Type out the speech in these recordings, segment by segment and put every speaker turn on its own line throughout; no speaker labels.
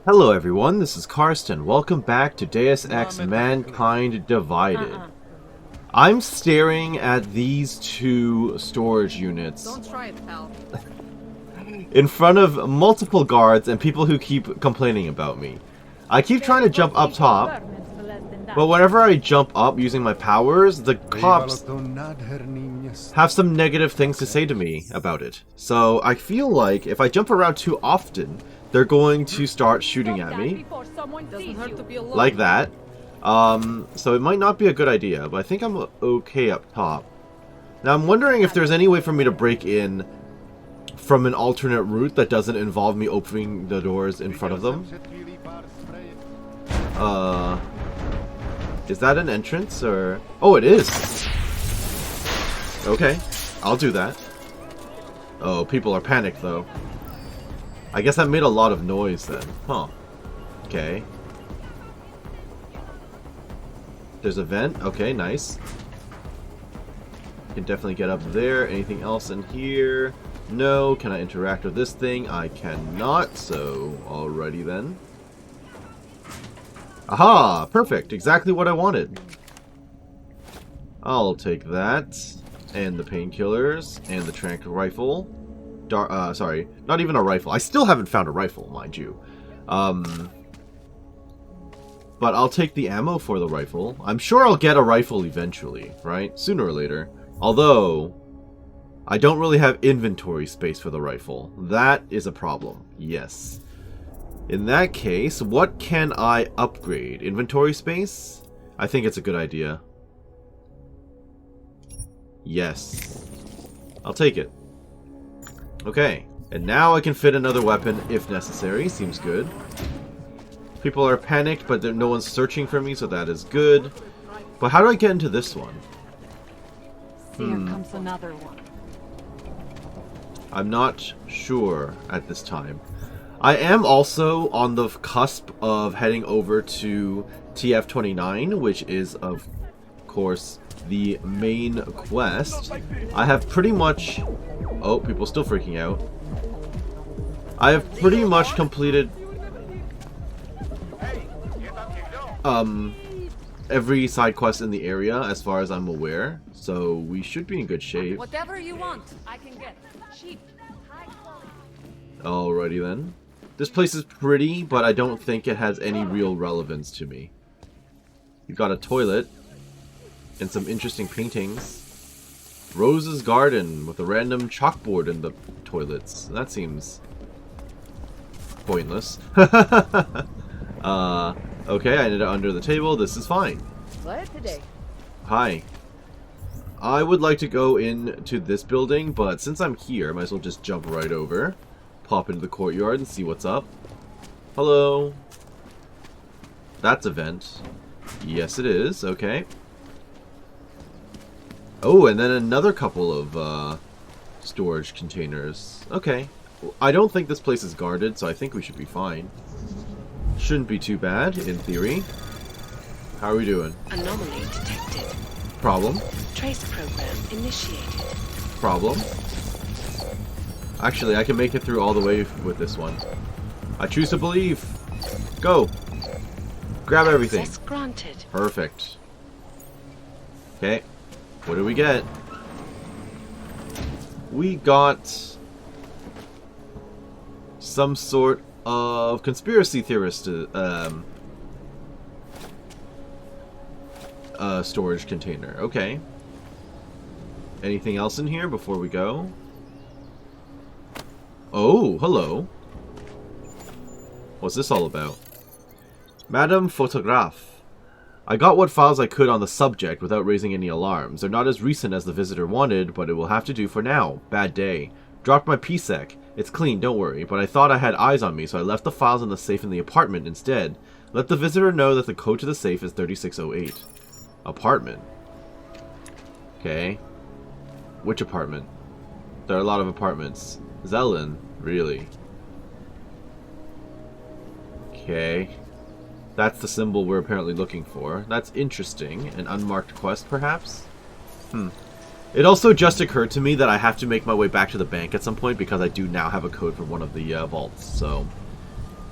Hello everyone, this is Karsten. Welcome back to Deus Ex Mankind Divided. I'm staring at these two storage units
Don't try it, pal.
in front of multiple guards and people who keep complaining about me. I keep trying to jump up top, but whenever I jump up using my powers, the cops have some negative things to say to me about it. So I feel like if I jump around too often, they're going to start shooting at me.
Doesn't hurt to be alone.
Like that. So it might not be a good idea, but I think I'm okay up top. Now I'm wondering if there's any way for me to break in from an alternate route that doesn't involve me opening the doors in front of them. Is that an entrance or... Oh, it is! Okay, I'll do that. Oh, people are panicked though. I guess that made a lot of noise then. Huh. Okay. There's a vent. Okay, nice. Can definitely get up there. Anything else in here? No. Can I interact with this thing? I cannot. So, alrighty then. Aha! Perfect. Exactly what I wanted. I'll take that. And the painkillers. And the tranq rifle. Sorry. Not even a rifle. I still haven't found a rifle, mind you. But I'll take the ammo for the rifle. I'm sure I'll get a rifle eventually, right? Sooner or later. Although, I don't really have inventory space for the rifle. That is a problem. Yes. In that case, what can I upgrade? Inventory space? I think it's a good idea. Yes. I'll take it. Okay. And now I can fit another weapon if necessary. Seems good. People are panicked, but no one's searching for me, so that is good. But how do I get into this one?
Here comes another one.
I'm not sure at this time. I am also on the cusp of heading over to TF29, which is, of course, the main quest. I have pretty much... Oh, people still freaking out. I have pretty much completed... every side quest in the area, as far as I'm aware. So we should be in good shape.
Whatever you want, I can get. Cheap.
Alrighty then. This place is pretty, but I don't think it has any real relevance to me. You've got a toilet and some interesting paintings. Rose's garden with a random chalkboard in the toilets. That seems pointless. Okay, I ended up under the table. This is fine.
What today?
Hi. I would like to go into this building, but since I'm here, I might as well just jump right over. Pop into the courtyard and see what's up. Hello. That's a vent. Yes, it is. Okay. Oh, and then another couple of storage containers. Okay. I don't think this place is guarded, so I think we should be fine. Shouldn't be too bad, in theory. How are we doing?
Anomaly detected.
Problem.
Trace program initiated.
Problem. Actually, I can make it through all the way with this one. I choose to believe. Go. Grab everything.
Access granted.
Perfect. Okay. What do we get? We got some sort of conspiracy theorist storage container. Okay. Anything else in here before we go? Oh, hello. What's this all about? Madame Photographe. I got what files I could on the subject without raising any alarms. They're not as recent as the visitor wanted, but it will have to do for now. Bad day. Dropped my PSEC. It's clean, don't worry, but I thought I had eyes on me, so I left the files in the safe in the apartment instead. Let the visitor know that the code to the safe is 3608. Apartment. Okay. Which apartment? There are a lot of apartments. Zelen, really? Okay. That's the symbol we're apparently looking for. That's interesting. An unmarked quest, perhaps? It also just occurred to me that I have to make my way back to the bank at some point because I do now have a code for one of the vaults, so...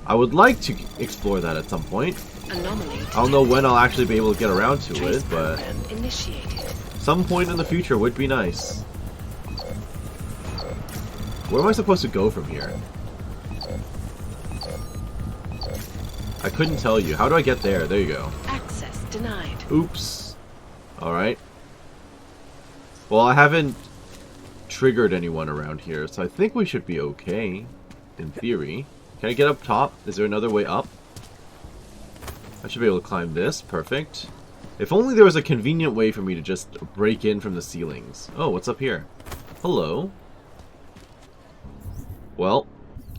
I would like to explore that at some point.
Anomaly
I don't know when I'll actually be able to get around to
Trace
it, but
program initiated.
some point in the future would be nice. Where am I supposed to go from here? I couldn't tell you. How do I get there? There you go.
Access denied.
Oops. Alright. Well, I haven't triggered anyone around here, so I think we should be okay. In theory. Can I get up top? Is there another way up? I should be able to climb this. Perfect. If only there was a convenient way for me to just break in from the ceilings. Oh, what's up here? Hello. Well,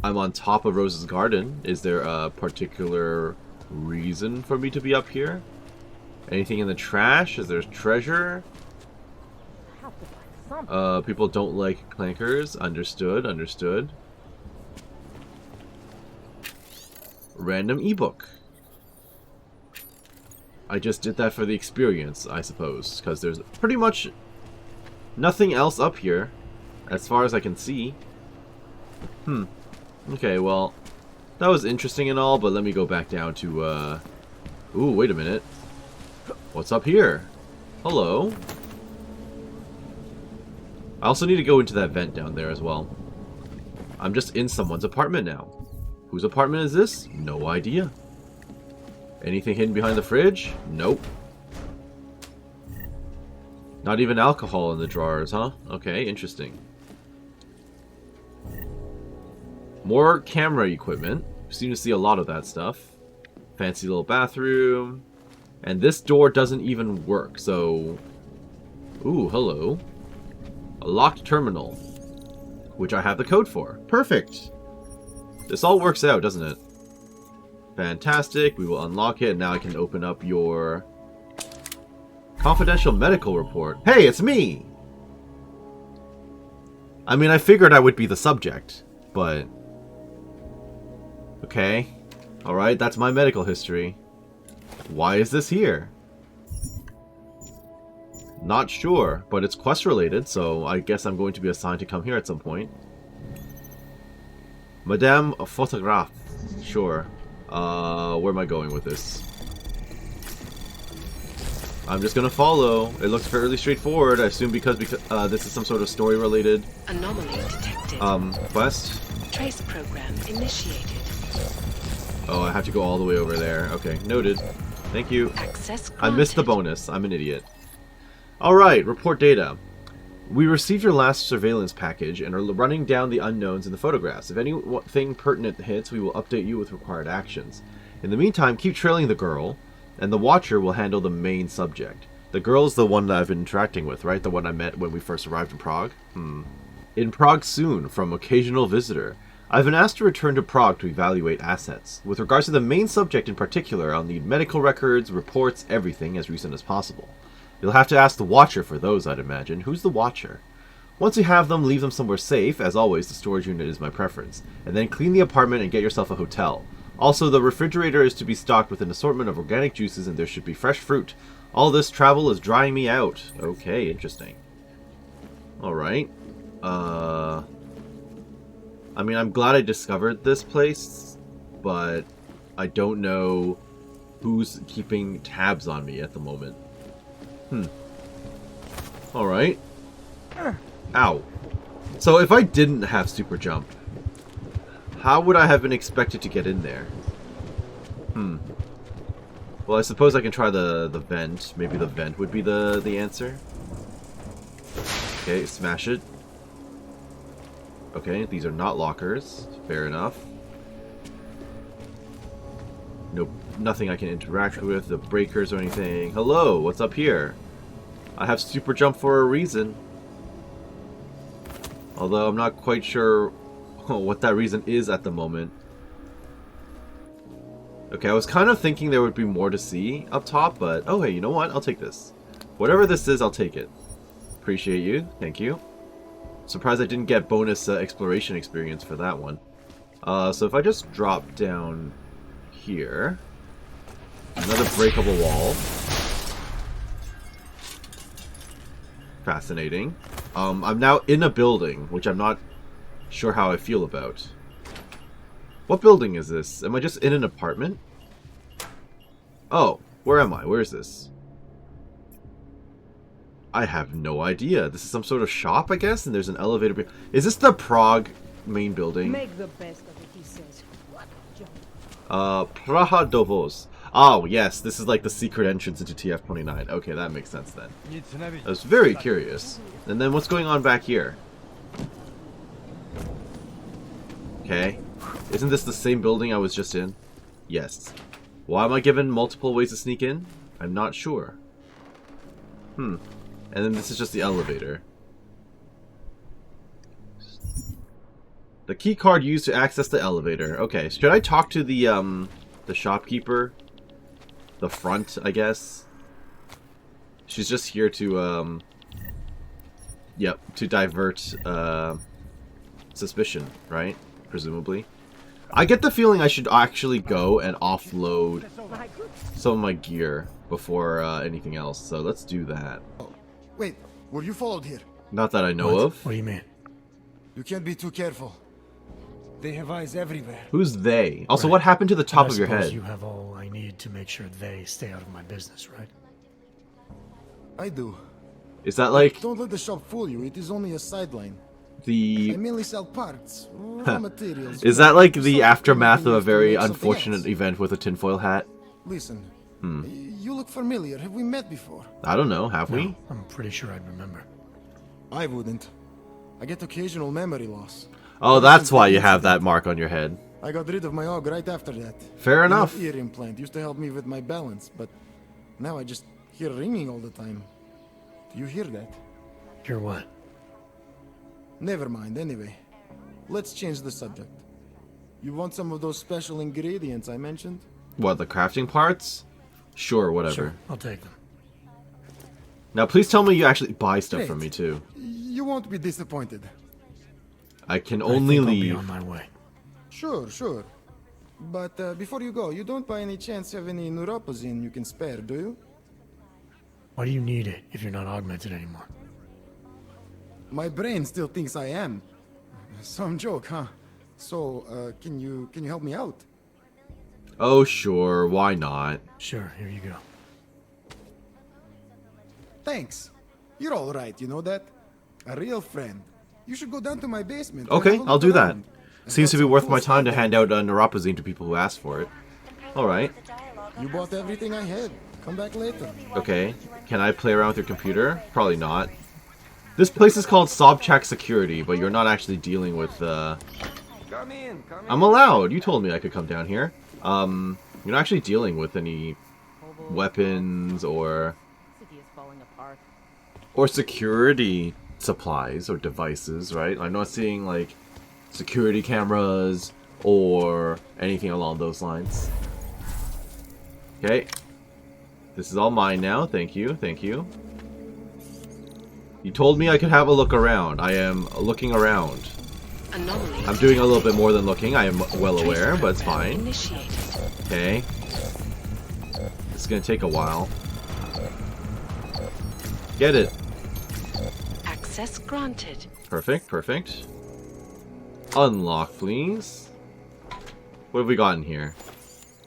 I'm on top of Rose's garden. Is there a particular reason for me to be up here? Anything in the trash? Is there treasure?
I have to find something.
People don't like clankers. Understood, understood. Random ebook. I just did that for the experience, I suppose, because there's pretty much nothing else up here, as far as I can see. Okay, well, that was interesting and all, but let me go back down to, Ooh, wait a minute. What's up here? Hello? I also need to go into that vent down there as well. I'm just in someone's apartment now. Whose apartment is this? No idea. Anything hidden behind the fridge? Nope. Not even alcohol in the drawers, huh? Okay, interesting. More camera equipment. We seem to see a lot of that stuff. Fancy little bathroom. And this door doesn't even work, so... Ooh, hello. A locked terminal. Which I have the code for. Perfect! This all works out, doesn't it? Fantastic. We will unlock it. Now I can open up your... confidential medical report. Hey, it's me! I mean, I figured I would be the subject, but... Okay. Alright, that's my medical history. Why is this here? Not sure, but it's quest related, so I guess I'm going to be assigned to come here at some point. Madame Photographe. Sure. Where am I going with this? I'm just gonna follow. It looks fairly straightforward. I assume because this is some sort of story related
Anomaly detected.
Quest.
Trace program initiated.
Oh, I have to go all the way over there. Okay, noted. Thank you.
Access granted.
I missed the bonus. I'm an idiot. Alright, report data. We received your last surveillance package and are running down the unknowns in the photographs. If anything pertinent hits, we will update you with required actions. In the meantime, keep trailing the girl, and the Watcher will handle the main subject. The girl is the one that I've been interacting with, right? The one I met when we first arrived in Prague? In Prague soon, from occasional visitor. I've been asked to return to Prague to evaluate assets. With regards to the main subject in particular, I'll need medical records, reports, everything as recent as possible. You'll have to ask the Watcher for those, I'd imagine. Who's the Watcher? Once you have them, leave them somewhere safe. As always, the storage unit is my preference. And then clean the apartment and get yourself a hotel. Also, the refrigerator is to be stocked with an assortment of organic juices and there should be fresh fruit. All this travel is drying me out. Okay, interesting. Alright. I mean, I'm glad I discovered this place, but I don't know who's keeping tabs on me at the moment. Alright. Ow. So if I didn't have super jump, how would I have been expected to get in there? Well, I suppose I can try the vent. Maybe the vent would be the answer. Okay, smash it. Okay, these are not lockers. Fair enough. Nope, nothing I can interact with, the breakers or anything. Hello, what's up here? I have super jump for a reason. Although I'm not quite sure what that reason is at the moment. Okay, I was kind of thinking there would be more to see up top, but oh hey, you know what? I'll take this. Whatever this is, I'll take it. Appreciate you. Thank you. Surprised I didn't get bonus exploration experience for that one. So if I just drop down here. Another breakable wall. Fascinating. I'm now in a building, which I'm not sure how I feel about. What building is this? Am I just in an apartment? Oh, where am I? Where is this? I have no idea. This is some sort of shop, I guess, and there's an elevator. Is this the Prague main building?
Make the best of it, he says. What junk.
Praha Dovos. Oh, yes, this is like the secret entrance into TF-29. Okay, that makes sense then. I was very curious. And then what's going on back here? Okay. Isn't this the same building I was just in? Yes. Why am I given multiple ways to sneak in? I'm not sure. And then this is just the elevator. The key card used to access the elevator. Okay, should I talk to the shopkeeper? The front, I guess. She's just here to yep, to divert suspicion, right? Presumably. I get the feeling I should actually go and offload some of my gear before anything else, so let's do that.
Oh, wait, were you followed here?
Not that I know of.
What do you mean?
You can't be too careful. They have eyes everywhere.
Who's they? Also,
Right.
what happened to the top
And
of your
I suppose
head?
you have all I need to make sure they stay out of my business, right?
I do.
Is that like
Don't let the shop fool you. It is only a sideline. I
the...
mainly sell parts, raw materials.
Is that like the
Something
aftermath of a
you have to
very
make something
unfortunate
else.
event with a tinfoil hat?
Listen, you look familiar. Have we met before?
I don't know, have we?
No, I'm pretty sure I'd remember.
I wouldn't. I get occasional memory loss.
Oh, that's why you have that mark on your head.
I got rid of my og right after that.
Fair enough.
An ear implant used to help me with my balance, but now I just hear ringing all the time. Do you hear that?
Hear what?
Never mind, anyway. Let's change the subject. You want some of those special ingredients I mentioned?
What, the crafting parts? Sure, whatever.
Sure, I'll take them.
Now, please tell me you actually buy stuff
Great.
from me, too.
You won't be disappointed.
I can
I
only
think I'll be
leave.
on my way.
Sure, sure. But before you go, you don't by any chance have any neuropozine you can spare, do you?
Why do you need it if you're not augmented anymore?
My brain still thinks I am. Some joke, huh? So, can you help me out?
Oh, sure, why not?
Sure, here you go.
Thanks. You're all right, you know that? A real friend. You should go down to my basement. and
Okay,
have a
I'll
look
do that.
around. I
Seems
got
to be
some
worth
cool
my time to
stuff.
hand out neuropozine to people who ask for it. Alright,
You bought everything I had. Come back later.
okay. Can I play around with your computer? Probably not. This place is called Sobchak Security, but you're not actually dealing with,
Come in, come in.
I'm allowed! You told me I could come down here. You're not actually dealing with any weapons or
City is falling apart.
security supplies or devices, right? I'm not seeing, like, security cameras or anything along those lines. Okay. This is all mine now. Thank you. Thank you. You told me I could have a look around. I am looking around.
Anomaly.
I'm doing a little bit more than looking. I am well
Trace
aware, but it's
program
fine.
Initiated.
Okay. This is gonna take a while. Get it.
Access granted.
Perfect, perfect. Unlock, please. What have we got in here?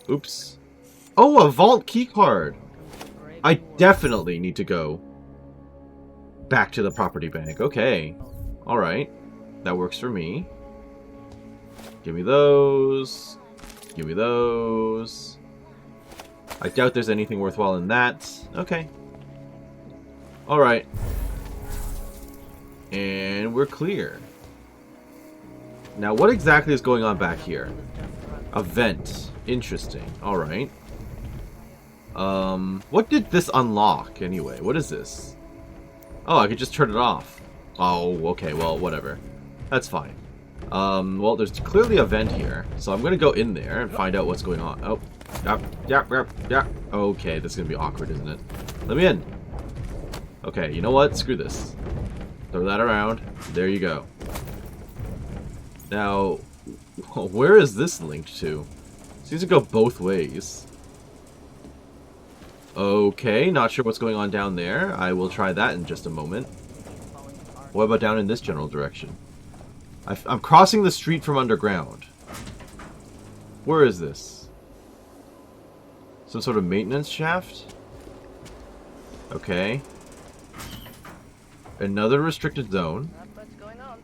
Oops. Oh, a vault keycard! I definitely need to go back to the property bank. Okay. Alright. That works for me. Give me those. Give me those. I doubt there's anything worthwhile in that. Okay. Alright. And we're clear. Now, what exactly is going on back here? A vent. Interesting. Alright. What did this unlock, anyway? What is this? Oh, I could just turn it off. Oh, okay, well, whatever. That's fine. Well, there's clearly a vent here, so I'm gonna go in there and find out what's going on. Oh, yeah. Okay, this is gonna be awkward, isn't it? Let me in. Okay, you know what? Screw this. Throw that around. There you go. Now, where is this linked to? Seems to go both ways. Okay, not sure what's going on down there. I will try that in just a moment. What about down in this general direction? I'm crossing the street from underground. Where is this? Some sort of maintenance shaft? Okay. Another restricted zone.
Not much going on.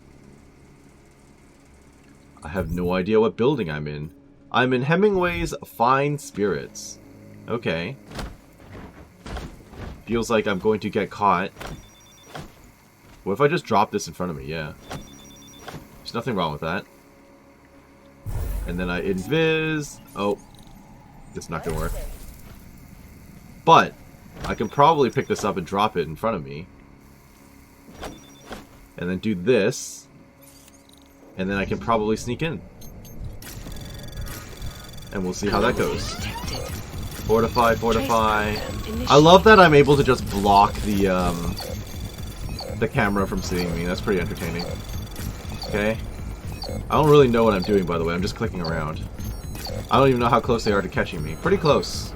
I have no idea what building I'm in. I'm in Hemingway's Fine Spirits. Okay. Feels like I'm going to get caught. What if I just drop this in front of me? Yeah. There's nothing wrong with that. And then I invis. Oh. It's not going to work. But I can probably pick this up and drop it in front of me. And then do this. And then I can probably sneak in. And we'll see how that goes. Fortify, fortify. I love that I'm able to just block the camera from seeing me. That's pretty entertaining. Okay. I don't really know what I'm doing, by the way. I'm just clicking around. I don't even know how close they are to catching me. Pretty close.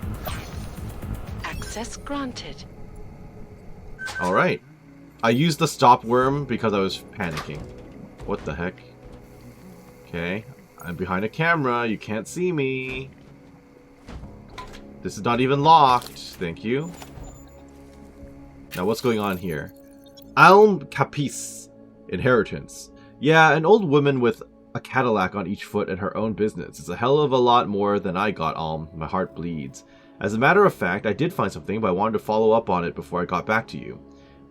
Access granted.
Alright. I used the stop worm because I was panicking. What the heck? Okay. I'm behind a camera. You can't see me. This is not even locked. Thank you. Now what's going on here? Alm Capice. Inheritance. Yeah, an old woman with a Cadillac on each foot and her own business. It's a hell of a lot more than I got, Alm. My heart bleeds. As a matter of fact, I did find something, but I wanted to follow up on it before I got back to you.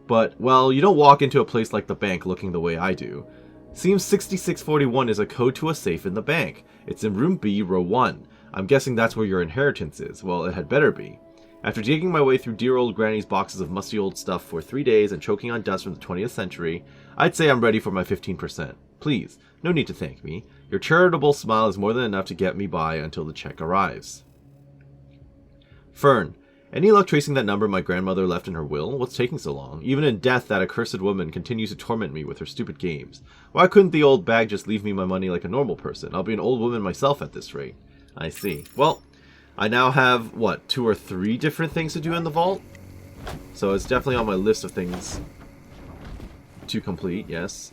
But, well, you don't walk into a place like the bank looking the way I do. Seems 6641 is a code to a safe in the bank. It's in room B, row 1. I'm guessing that's where your inheritance is. Well, it had better be. After digging my way through dear old Granny's boxes of musty old stuff for 3 days and choking on dust from the 20th century, I'd say I'm ready for my 15%. Please, no need to thank me. Your charitable smile is more than enough to get me by until the check arrives. Fern, any luck tracing that number my grandmother left in her will? What's taking so long? Even in death, that accursed woman continues to torment me with her stupid games. Why couldn't the old bag just leave me my money like a normal person? I'll be an old woman myself at this rate. I see. Well, I now have, what, 2 or 3 different things to do in the vault? So it's definitely on my list of things to complete, yes.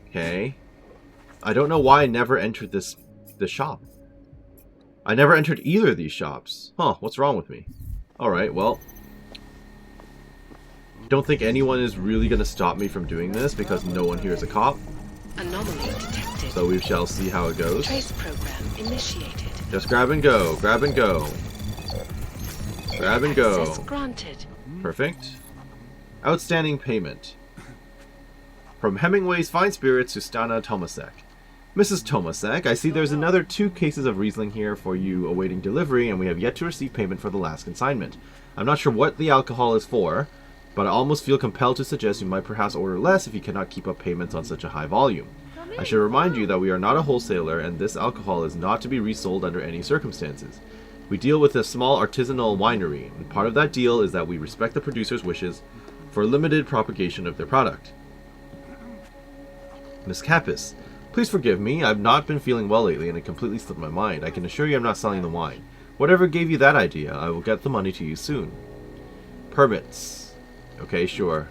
Okay. I don't know why I never entered this shop. I never entered either of these shops. Huh, what's wrong with me? Alright, well. Don't think anyone is really going to stop me from doing this because no one here is a cop.
Anomaly detected.
So we shall see how it goes.
Trace program initiated.
Just grab and go, grab and go. Grab and go.
Access granted.
Perfect. Outstanding payment. From Hemingway's Fine Spirits to Stana Tomasek. Mrs. Tomasek, I see there's another 2 cases of Riesling here for you awaiting delivery, and we have yet to receive payment for the last consignment. I'm not sure what the alcohol is for, but I almost feel compelled to suggest you might perhaps order less if you cannot keep up payments on such a high volume. I should remind you that we are not a wholesaler, and this alcohol is not to be resold under any circumstances. We deal with a small artisanal winery, and part of that deal is that we respect the producer's wishes for limited propagation of their product. Miss Capis, please forgive me, I've not been feeling well lately and it completely slipped my mind. I can assure you I'm not selling the wine. Whatever gave you that idea, I will get the money to you soon. Permits. Okay, sure.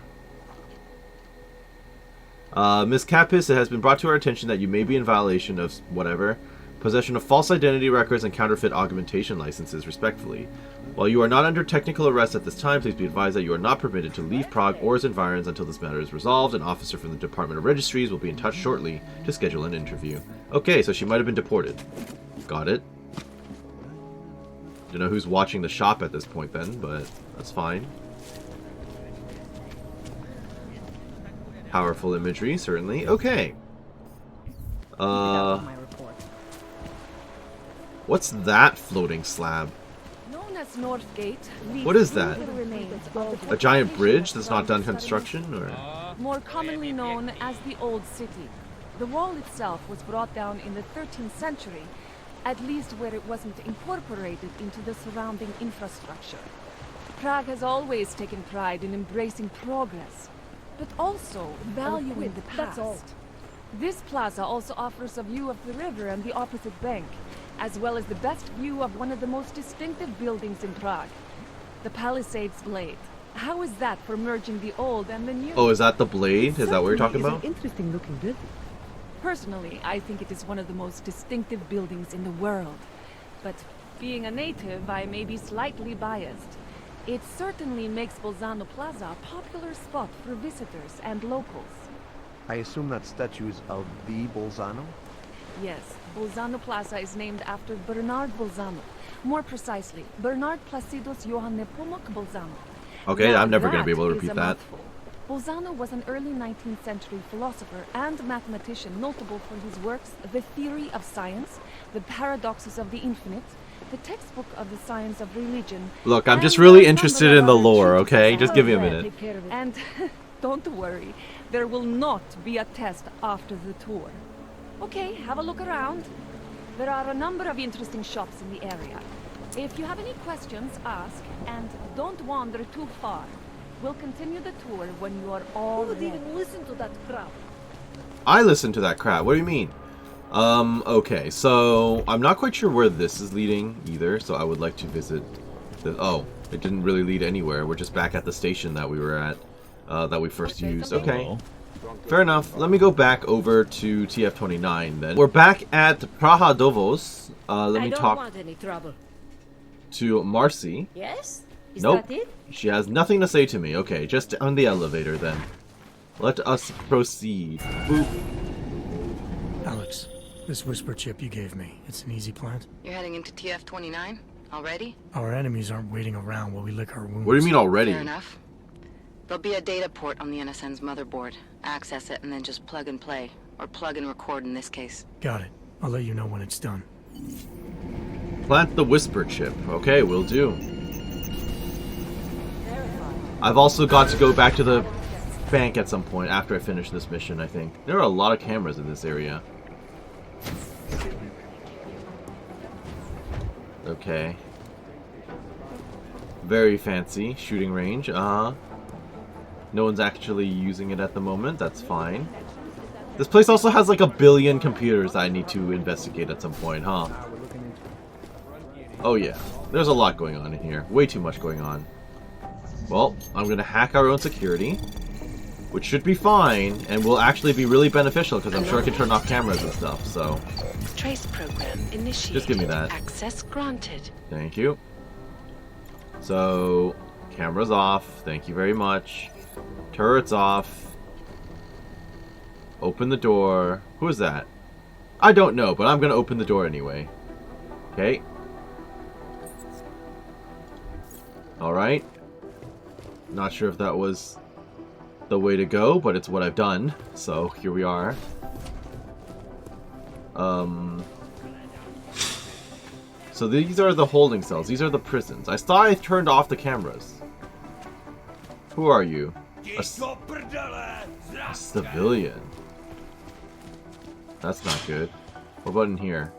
Miss Capis, it has been brought to our attention that you may be in violation of whatever. Possession of false identity records and counterfeit augmentation licenses, respectfully. While you are not under technical arrest at this time, please be advised that you are not permitted to leave Prague or its environs until this matter is resolved. An officer from the Department of Registries will be in touch shortly to schedule an interview. Okay, so she might have been deported. Got it. Don't know who's watching the shop at this point then, but that's fine. Powerful imagery, certainly. Okay.
My report.
What's that floating slab?
Known as Northgate,
What is that?
the remains of
A giant bridge that's not done construction, or?
more commonly known as the Old City. The wall itself was brought down in the 13th century, at least where it wasn't incorporated into the surrounding infrastructure. Prague has always taken pride in embracing progress, but also valuing the past.
That's all.
This plaza also offers a view of the river and the opposite bank, as well as the best view of one of the most distinctive buildings in Prague, the Palisades Blade. How is that for merging the old and the new?
Oh, is that the blade? Is that what you're talking about?
An interesting looking building.
Personally, I think it is one of the most distinctive buildings in the world. But being a native, I may be slightly biased. It certainly makes Bolzano Plaza a popular spot for visitors and locals.
I assume that statue is of the Bolzano?
Yes, Bolzano Plaza is named after Bernard Bolzano. More precisely, Bernard Placidus Johann Nepomuk Bolzano.
Okay,
Now
I'm never going to be
that
able to
is
repeat
a
that.
mouthful. Bolzano was an early 19th century philosopher and mathematician notable for his works The Theory of Science, The Paradoxes of the Infinite, the textbook of the science of religion.
Look, I'm
and
just really
a
interested
number
in the
of other
lore, okay?
treatises
Just
on
give me a
it.
minute.
And don't worry, there will not be a test after the tour. Okay, have a look around. There are a number of interesting shops in the area. If you have any questions, ask, and don't wander too far. We'll continue the tour when you are all
Who would
ready.
even listen to that crap?
I listened to that crap. What do you mean? Okay, so I'm not quite sure where this is leading either, so I would like to visit the... Oh, it didn't really lead anywhere. We're just back at the station that we were at, that we first used. Okay. Fair enough. Let me go back over to TF29 then. We're back at Prahadovos. Let me
I don't
talk
want any trouble.
to Marcy.
Yes? Is
Nope.
that it?
She has nothing to say to me. Okay, just on the elevator then. Let us proceed. Boop.
Alex, this whisper chip you gave me, it's an easy plant?
You're heading into TF-29 already?
Our enemies aren't waiting around while we lick our wounds.
What do you mean already?
Fair enough. There'll be a data port on the NSN's motherboard. Access it and then just plug and play. Or plug and record in this case.
Got it. I'll let you know when it's done.
Plant the whisper chip. Okay, will do. I've also got to go back to the bank at some point after I finish this mission, I think. There are a lot of cameras in this area. Okay. Very fancy shooting range. Uh-huh. No one's actually using it at the moment. That's fine. This place also has like 1 billion computers I need to investigate at some point, huh? Oh yeah. There's a lot going on in here. Way too much going on. Well, I'm gonna hack our own security, which should be fine, and will actually be really beneficial because I'm sure I can turn off cameras and stuff, so...
Trace program initiated.
Just give me that.
Access granted.
Thank you. So, cameras off. Thank you very much. Turrets off. Open the door. Who is that? I don't know, but I'm gonna open the door anyway. Okay. Alright. Not sure if that was the way to go, but it's what I've done. So, here we are. So these are the holding cells. These are the prisons. I thought I turned off the cameras. Who are you? A civilian. That's not good. What about in here?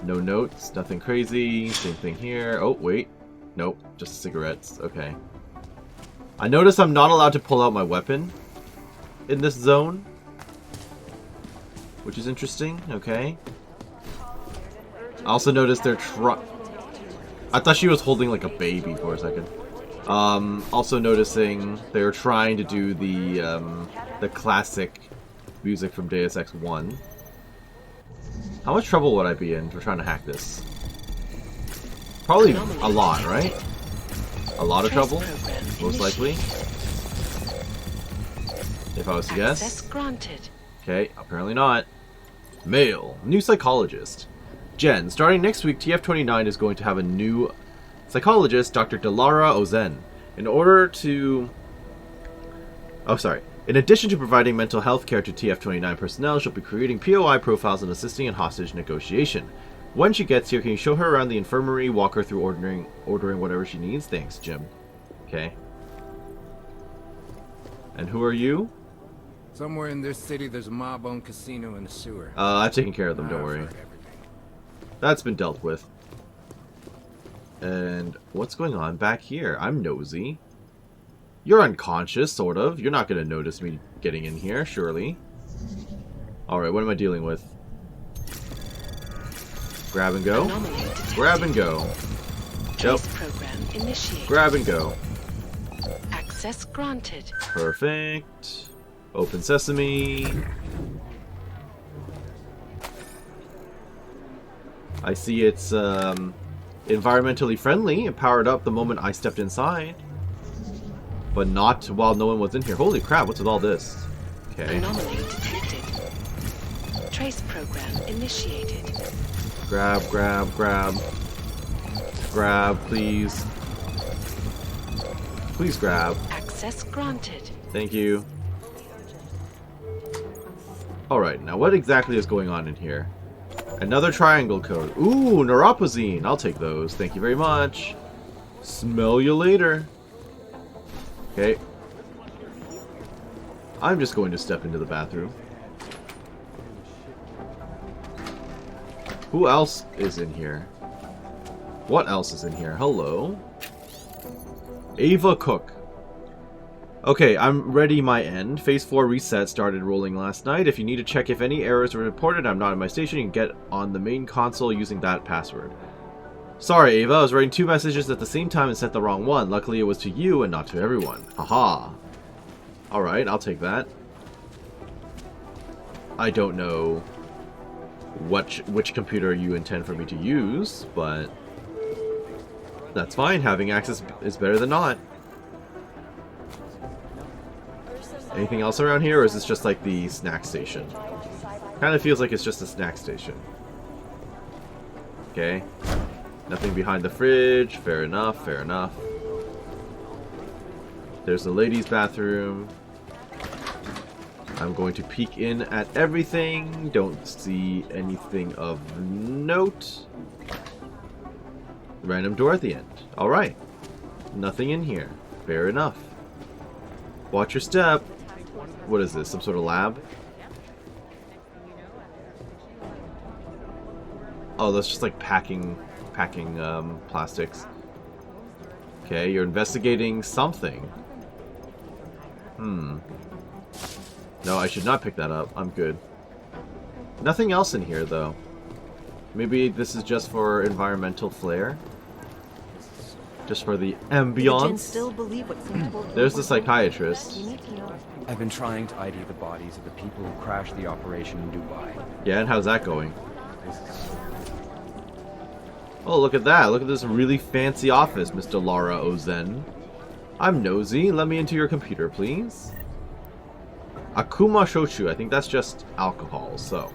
No notes, nothing crazy. Same thing here. Oh, wait. Nope, just cigarettes. Okay. I notice I'm not allowed to pull out my weapon in this zone, which is interesting. Okay. I also noticed they're I thought she was holding like a baby for a second. Also noticing they're trying to do the classic music from Deus Ex 1. How much trouble would I be in for trying to hack this? Probably a lot, right? A lot of trouble, most likely. If I was to guess.
Access granted.
Okay, apparently not. Mail. New psychologist. Jen, starting next week, TF29 is going to have a new psychologist, Dr. Delara Ozen. In addition to providing mental health care to TF29 personnel, she'll be creating POI profiles and assisting in hostage negotiation. When she gets here, can you show her around the infirmary, walk her through ordering whatever she needs? Thanks, Jim. Okay. And who are you?
Somewhere in this city, there's a mob-owned casino in the sewer.
I've taken care of them, don't
I've
worry.
heard everything.
That's been dealt with. And what's going on back here? I'm nosy. You're unconscious, sort of. You're not going to notice me getting in here, surely. Alright, what am I dealing with? Grab and go. Grab and go. Yep.
Trace program initiated.
Grab and go.
Access granted.
Perfect. Open sesame. I see it's environmentally friendly and powered up the moment I stepped inside. But not while no one was in here. Holy crap, what's with all this? Okay.
Anomaly detected. Trace program initiated.
Grab, grab, grab. Grab, please. Please grab.
Access granted.
Thank you. Alright, now what exactly is going on in here? Another triangle code. Ooh, neuropozine. I'll take those. Thank you very much. Smell you later. Okay. I'm just going to step into the bathroom. Who else is in here? What else is in here? Hello? Ava Cook. Okay, I'm ready my end. Phase 4 reset started rolling last night. If you need to check if any errors were reported, I'm not in my station. You can get on the main console using that password. Sorry, Ava. I was writing 2 messages at the same time and sent the wrong one. Luckily, it was to you and not to everyone. Haha. Alright, I'll take that. I don't know which computer you intend for me to use, but that's fine. Having access is better than not. Anything else around here, or is this just like the snack station? Kind of feels like it's just a snack station. Okay. Nothing behind the fridge. Fair enough, fair enough. There's the ladies' bathroom. I'm going to peek in at everything. Don't see anything of note. Random door at the end. Alright. Nothing in here. Fair enough. Watch your step. What is this? Some sort of lab? Oh, that's just like packing plastics. Okay, you're investigating something. No, I should not pick that up. I'm good. Nothing else in here, though. Maybe this is just for environmental flair? Just for the ambiance? There's the psychiatrist.
I've been trying to ID the bodies of the people who crashed the operation in Dubai.
Yeah, and how's that going? Oh, look at that. Look at this really fancy office, Mr. Lara Ozen. I'm nosy. Let me into your computer, please. Akuma Shochu. I think that's just alcohol, so.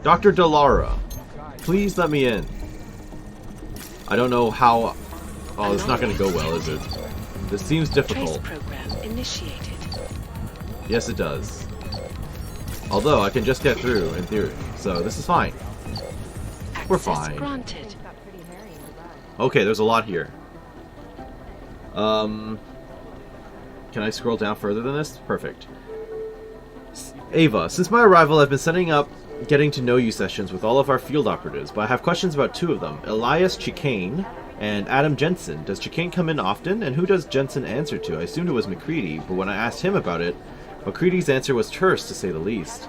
Dr. Delara, please let me in. I don't know how... Oh, it's not going to go well, is it? This seems difficult.
Trace program initiated.
Yes, it does. Although, I can just get through, in theory. So, this is fine. We're fine.
Granted.
Okay, there's a lot here. Can I scroll down further than this? Perfect. Ava, since my arrival, I've been setting up getting to know you sessions with all of our field operatives, but I have questions about 2 of them. Elias Chicane and Adam Jensen. Does Chicane come in often? And who does Jensen answer to? I assumed it was McCready, but when I asked him about it, McCready's answer was terse, to say the least.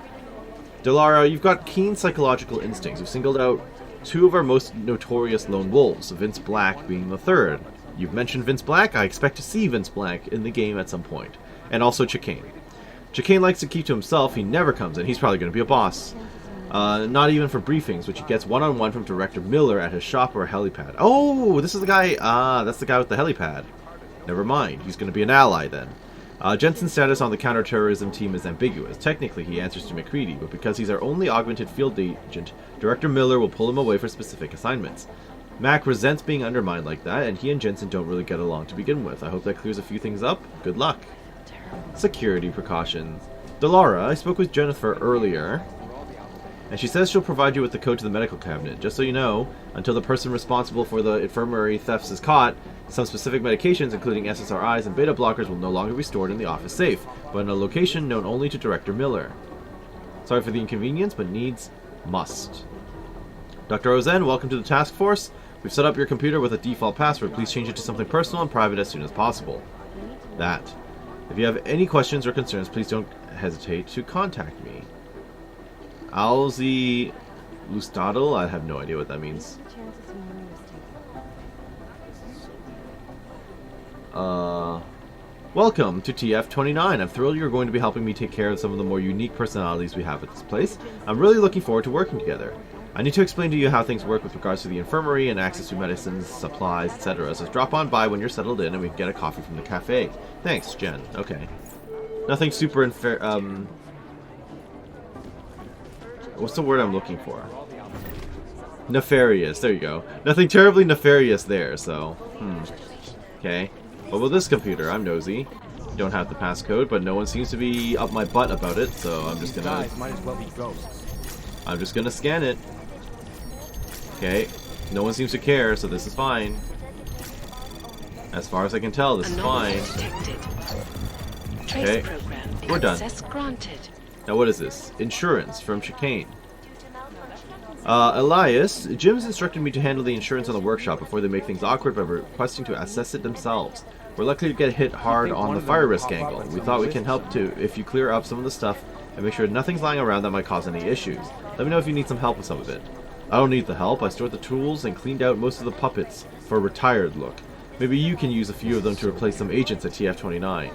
Delara, you've got keen psychological instincts. You've singled out 2 of our most notorious lone wolves, Vince Black being the 3rd. You've mentioned Vince Black. I expect to see Vince Black in the game at some point. And also Chicane. Chicane likes to keep to himself. He never comes in. He's probably going to be a boss. Not even for briefings, which he gets one-on-one from Director Miller at his shop or helipad. Oh, this is the guy. That's the guy with the helipad. Never mind. He's going to be an ally then. Jensen's status on the counterterrorism team is ambiguous. Technically, he answers to McCready, but because he's our only augmented field agent, Director Miller will pull him away for specific assignments. Mac resents being undermined like that, and he and Jensen don't really get along to begin with. I hope that clears a few things up. Good luck. Security precautions. Delara, I spoke with Jennifer earlier, and she says she'll provide you with the code to the medical cabinet. Just so you know, until the person responsible for the infirmary thefts is caught, some specific medications, including SSRIs and beta blockers, will no longer be stored in the office safe, but in a location known only to Director Miller. Sorry for the inconvenience, but needs must. Dr. Ozen, welcome to the task force. We've set up your computer with a default password. Please change it to something personal and private as soon as possible. That. If you have any questions or concerns, please don't hesitate to contact me. Alzi Lustadl? I have no idea what that means. Welcome to TF29. I'm thrilled you're going to be helping me take care of some of the more unique personalities we have at this place. I'm really looking forward to working together. I need to explain to you how things work with regards to the infirmary and access to medicines, supplies, etc. So drop on by when you're settled in and we can get a coffee from the cafe. Thanks, Jen. Okay. Nothing super what's the word I'm looking for? Nefarious. There you go. Nothing terribly nefarious there, so... Okay. What about this computer? I'm nosy. Don't have the passcode, but no one seems to be up my butt about it, so I'm just gonna...
Might as well be ghosts.
I'm just gonna scan it. Okay. No one seems to care, so this is fine. As far as I can tell, this is fine. Okay. We're done. Now what is this? Insurance from Chicane. Elias, Jim's instructed me to handle the insurance on the workshop before they make things awkward by requesting to assess it themselves. We're likely to get hit hard on the fire risk angle. We thought we can help too if you clear up some of the stuff and make sure nothing's lying around that might cause any issues. Let me know if you need some help with some of it. I don't need the help. I stored the tools and cleaned out most of the puppets for a retired look. Maybe you can use a few of them to replace some agents at TF-29.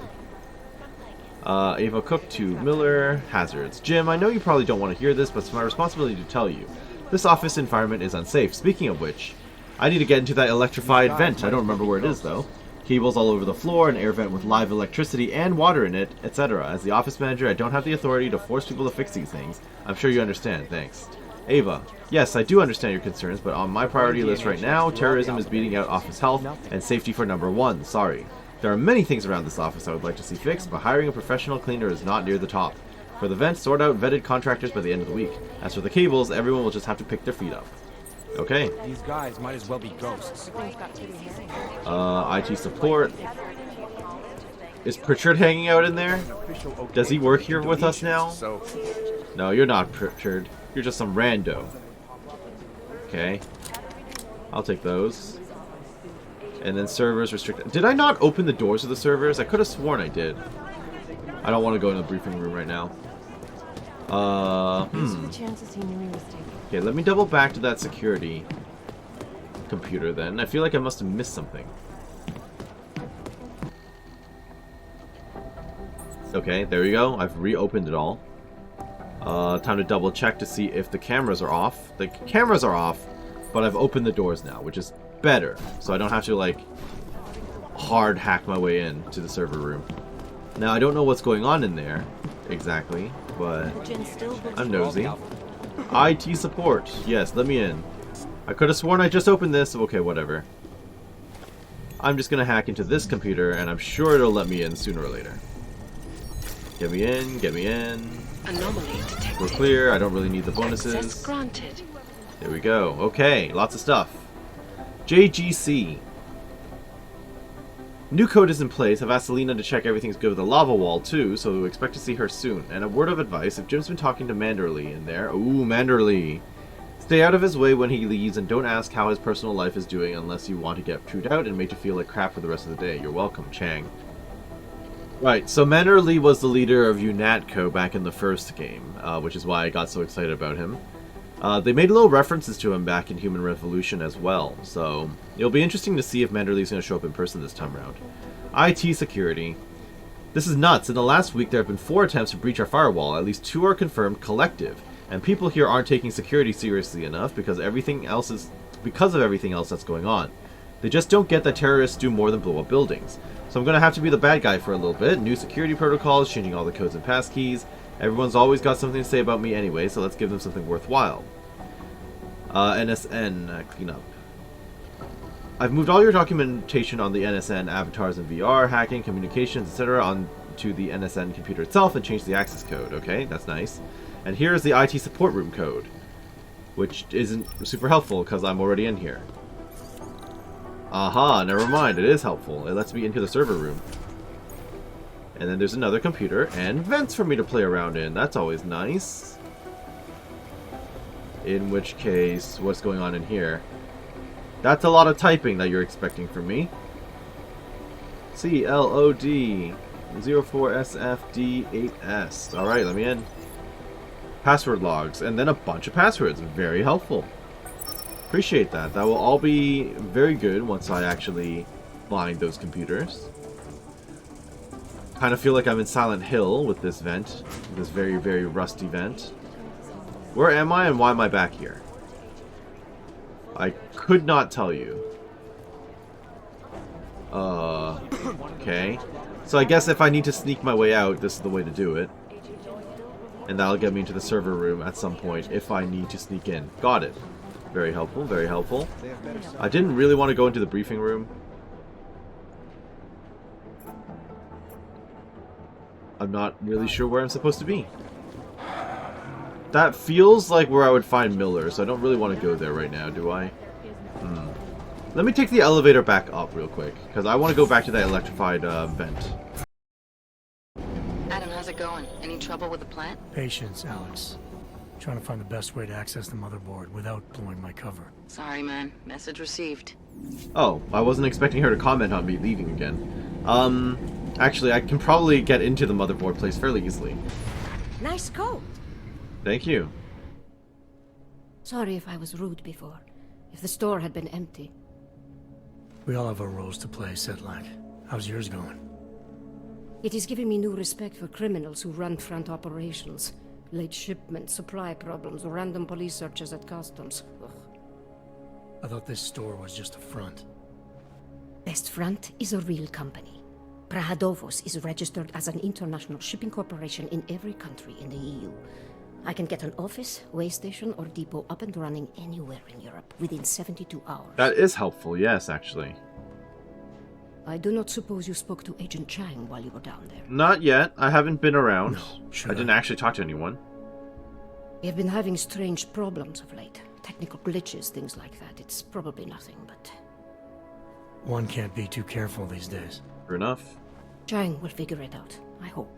Ava Cook to Miller. Hazards. Jim, I know you probably don't want to hear this, but it's my responsibility to tell you. This office environment is unsafe. Speaking of which, I need to get into that electrified vent. I don't remember where it is, though. Cables all over the floor, an air vent with live electricity and water in it, etc. As the office manager, I don't have the authority to force people to fix these things. I'm sure you understand. Thanks. Ava. Yes, I do understand your concerns, but on my priority list right now, terrorism is beating out office health and safety for #1. Sorry. There are many things around this office I would like to see fixed, but hiring a professional cleaner is not near the top. For the vents, sort out vetted contractors by the end of the week. As for the cables, everyone will just have to pick their feet up. Okay.
These guys might as well be ghosts.
IT support. Is Pritchard hanging out in there? Does he work here with us now? No, you're not Pritchard. You're just some rando. Okay. I'll take those. And then servers restricted. Did I not open the doors of the servers? I could have sworn I did. I don't want to go in the briefing room right now. Okay, let me double back to that security computer then. I feel like I must have missed something. Okay, there we go. I've reopened it all. Time to double check to see if the cameras are off. The cameras are off, but I've opened the doors now, which is better. So I don't have to, like, hard hack my way in to the server room. Now, I don't know what's going on in there exactly, but I'm nosy. IT support. Yes, let me in. I could have sworn I just opened this. Okay, whatever. I'm just going to hack into this computer, and I'm sure it'll let me in sooner or later. Get me in, get me in.
Anomaly detected.
We're clear. I don't really need the bonuses.
Access granted.
There we go. Okay, lots of stuff. JGC. New code is in place. I've asked Selena to check everything's good with the lava wall too, so we expect to see her soon. And a word of advice, if Jim's been talking to Manderley in there... Ooh, Manderley. Stay out of his way when he leaves and don't ask how his personal life is doing unless you want to get chewed out and made to feel like crap for the rest of the day. You're welcome, Chang. Right, so Manderley was the leader of UNATCO back in the first game, which is why I got so excited about him. They made little references to him back in Human Revolution as well, so it'll be interesting to see if Manderley's going to show up in person this time around. IT security. This is nuts. In the last week, there have been 4 attempts to breach our firewall. At least 2 are confirmed collective, and people here aren't taking security seriously enough because of everything else that's going on. They just don't get that terrorists do more than blow up buildings. So I'm going to have to be the bad guy for a little bit. New security protocols, changing all the codes and passkeys. Everyone's always got something to say about me anyway, so let's give them something worthwhile. NSN cleanup. I've moved all your documentation on the NSN avatars and VR, hacking, communications, etc. onto the NSN computer itself and changed the access code. Okay, that's nice. And here's the IT support room code, which isn't super helpful because I'm already in here. Aha, never mind, it is helpful. It lets me into the server room. And then there's another computer and vents for me to play around in. That's always nice. In which case, what's going on in here? That's a lot of typing that you're expecting from me. CLOD 04SFD8S. Alright, let me in. Password logs, and then a bunch of passwords. Very helpful. Appreciate that. That will all be very good once I actually bind those computers. Kind of feel like I'm in Silent Hill with this vent. This very, very rusty vent. Where am I and why am I back here? I could not tell you. Okay. So I guess if I need to sneak my way out, this is the way to do it. And that'll get me into the server room at some point if I need to sneak in. Got it. Very helpful, very helpful. I didn't really want to go into the briefing room. I'm not really sure where I'm supposed to be. That feels like where I would find Miller, so I don't really want to go there right now, do I? Let me take the elevator back up real quick, because I want to go back to that electrified vent.
Adam, how's it going? Any trouble with the plant?
Patience, Alex. Trying to find the best way to access the motherboard without blowing my cover.
Sorry, man. Message received.
Oh, I wasn't expecting her to comment on me leaving again. Actually, I can probably get into the motherboard place fairly easily.
Nice coat.
Thank you.
Sorry if I was rude before. If the store had been empty.
We all have our roles to play, Sedlak. How's yours going?
It is giving me new respect for criminals who run front operations. Late shipments, supply problems, random police searches at customs. Ugh.
I thought this store was just a front.
Best Front is a real company. Prahadovos is registered as an international shipping corporation in every country in the EU. I can get an office, way station, or depot up and running anywhere in Europe within 72 hours.
That is helpful, yes, actually.
I do not suppose you spoke to Agent Chang while you were down there.
Not yet. I haven't been around.
No, should
I didn't actually talk to anyone.
We have been having strange problems of late. Technical glitches, things like that. It's probably nothing, but...
One can't be too careful these days.
Fair enough.
Chang will figure it out, I hope.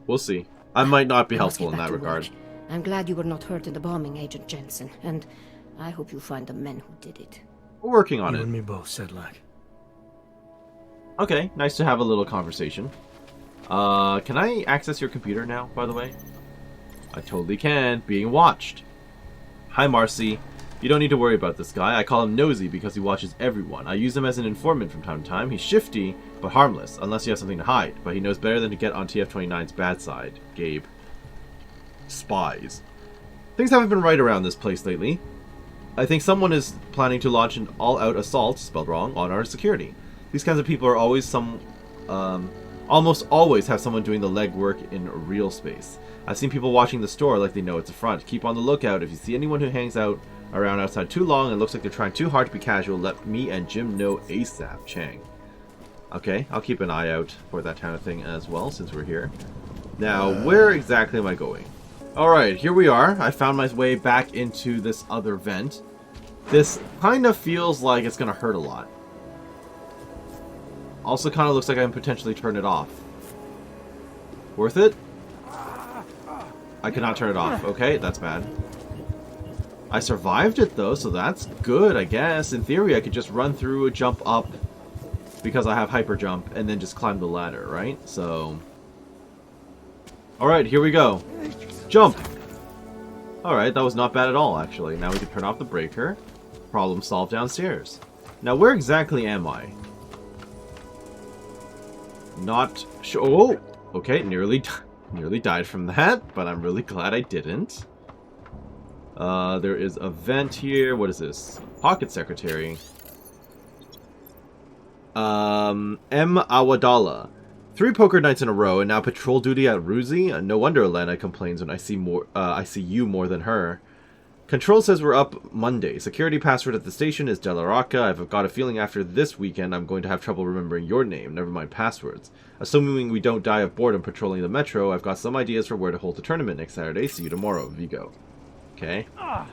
We'll see. I might not be
I must
helpful
get
in
back
that
to
regard.
work. I'm glad you were not hurt in the bombing, Agent Jensen, and I hope you find the men who did it.
We're working on
You
it.
and me both, Sedlak.
Okay, nice to have a little conversation. Can I access your computer now, by the way? I totally can. Being watched. Hi, Marcy. You don't need to worry about this guy. I call him Nosy because he watches everyone. I use him as an informant from time to time. He's shifty, but harmless, unless you have something to hide. But he knows better than to get on TF-29's bad side. Gabe. Spies. Things haven't been right around this place lately. I think someone is planning to launch an all-out assault, spelled wrong, on our security. These kinds of people are always almost always have someone doing the legwork in real space. I've seen people watching the store like they know it's a front. Keep on the lookout. If you see anyone who hangs out around outside too long and looks like they're trying too hard to be casual, let me and Jim know ASAP. Chang. Okay, I'll keep an eye out for that kind of thing as well, since we're here. Now, where exactly am I going? Alright, here we are. I found my way back into this other vent. This kind of feels like it's going to hurt a lot. Also kind of looks like I can potentially turn it off. Worth it? I cannot turn it off. Okay, that's bad. I survived it though, so that's good, I guess. In theory, I could just run through, jump up, because I have hyper jump, and then just climb the ladder, right? So... Alright, here we go. Jump! Alright, that was not bad at all, actually. Now we can turn off the breaker. Problem solved downstairs. Now, where exactly am I? Not sure. Oh! Okay, nearly died from that, but I'm really glad I didn't. There is a vent here. What is this? Pocket secretary. M. Awadala. 3 poker nights in a row, and now patrol duty at Ruzi. No wonder Elena complains when I see you more than her. Control says we're up Monday. Security password at the station is Delaraka. I've got a feeling after this weekend I'm going to have trouble remembering your name, never mind passwords. Assuming we don't die of boredom patrolling the metro, I've got some ideas for where to hold the tournament next Saturday. See you tomorrow, Vigo. Okay. I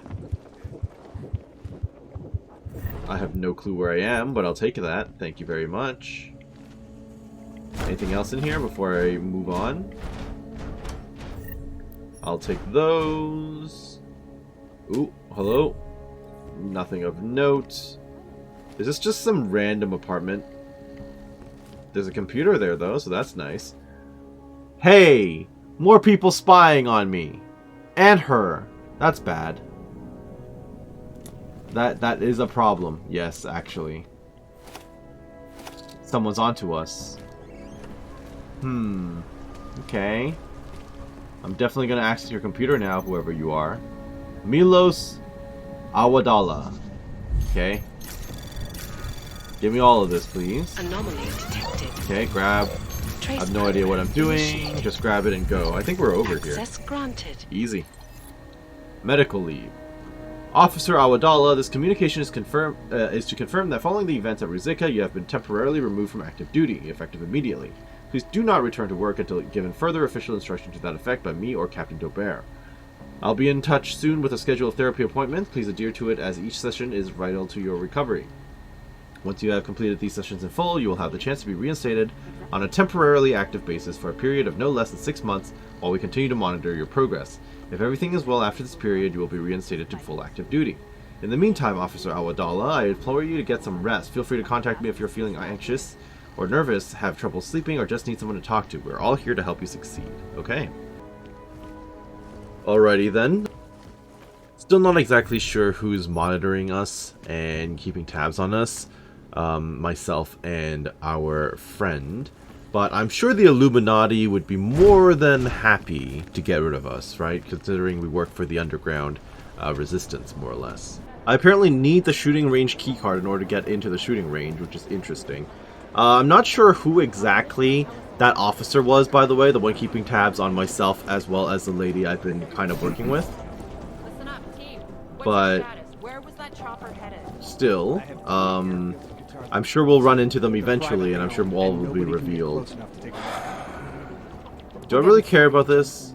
have no clue where I am, but I'll take that. Thank you very much. Anything else in here before I move on? I'll take those. Ooh, hello. Nothing of note. Is this just some random apartment? There's a computer there, though, so that's nice. Hey! More people spying on me! And her! That's bad. That is a problem. Yes, actually. Someone's onto us. Okay. I'm definitely gonna access your computer now, whoever you are. Milos Awadala. Okay. Give me all of this, please.
Anomaly detected.
Okay, grab. I have no idea what I'm doing. Just grab it and go. I think we're over here.
Access granted.
Easy. Medical leave. Officer Awadallah, this communication is to confirm that following the events at Rizika, you have been temporarily removed from active duty, effective immediately. Please do not return to work until given further official instruction to that effect by me or Captain Daubert. I'll be in touch soon with a schedule of therapy appointments. Please adhere to it as each session is vital to your recovery. Once you have completed these sessions in full, you will have the chance to be reinstated on a temporarily active basis for a period of no less than 6 months while we continue to monitor your progress. If everything is well after this period, you will be reinstated to full active duty. In the meantime, Officer Awadallah, I implore you to get some rest. Feel free to contact me if you're feeling anxious or nervous, have trouble sleeping, or just need someone to talk to. We're all here to help you succeed. Okay. Alrighty then. Still not exactly sure who's monitoring us and keeping tabs on us. Myself and our friend. But I'm sure the Illuminati would be more than happy to get rid of us, right? Considering we work for the underground resistance, more or less. I apparently need the shooting range keycard in order to get into the shooting range, which is interesting. I'm not sure who exactly that officer was, by the way, the one keeping tabs on myself as well as the lady I've been kind of working with.
Listen up, team. What's
But
your status? Where was that chopper headed?
still, I'm sure we'll run into them eventually, and I'm sure all will be revealed. Do I really care about this?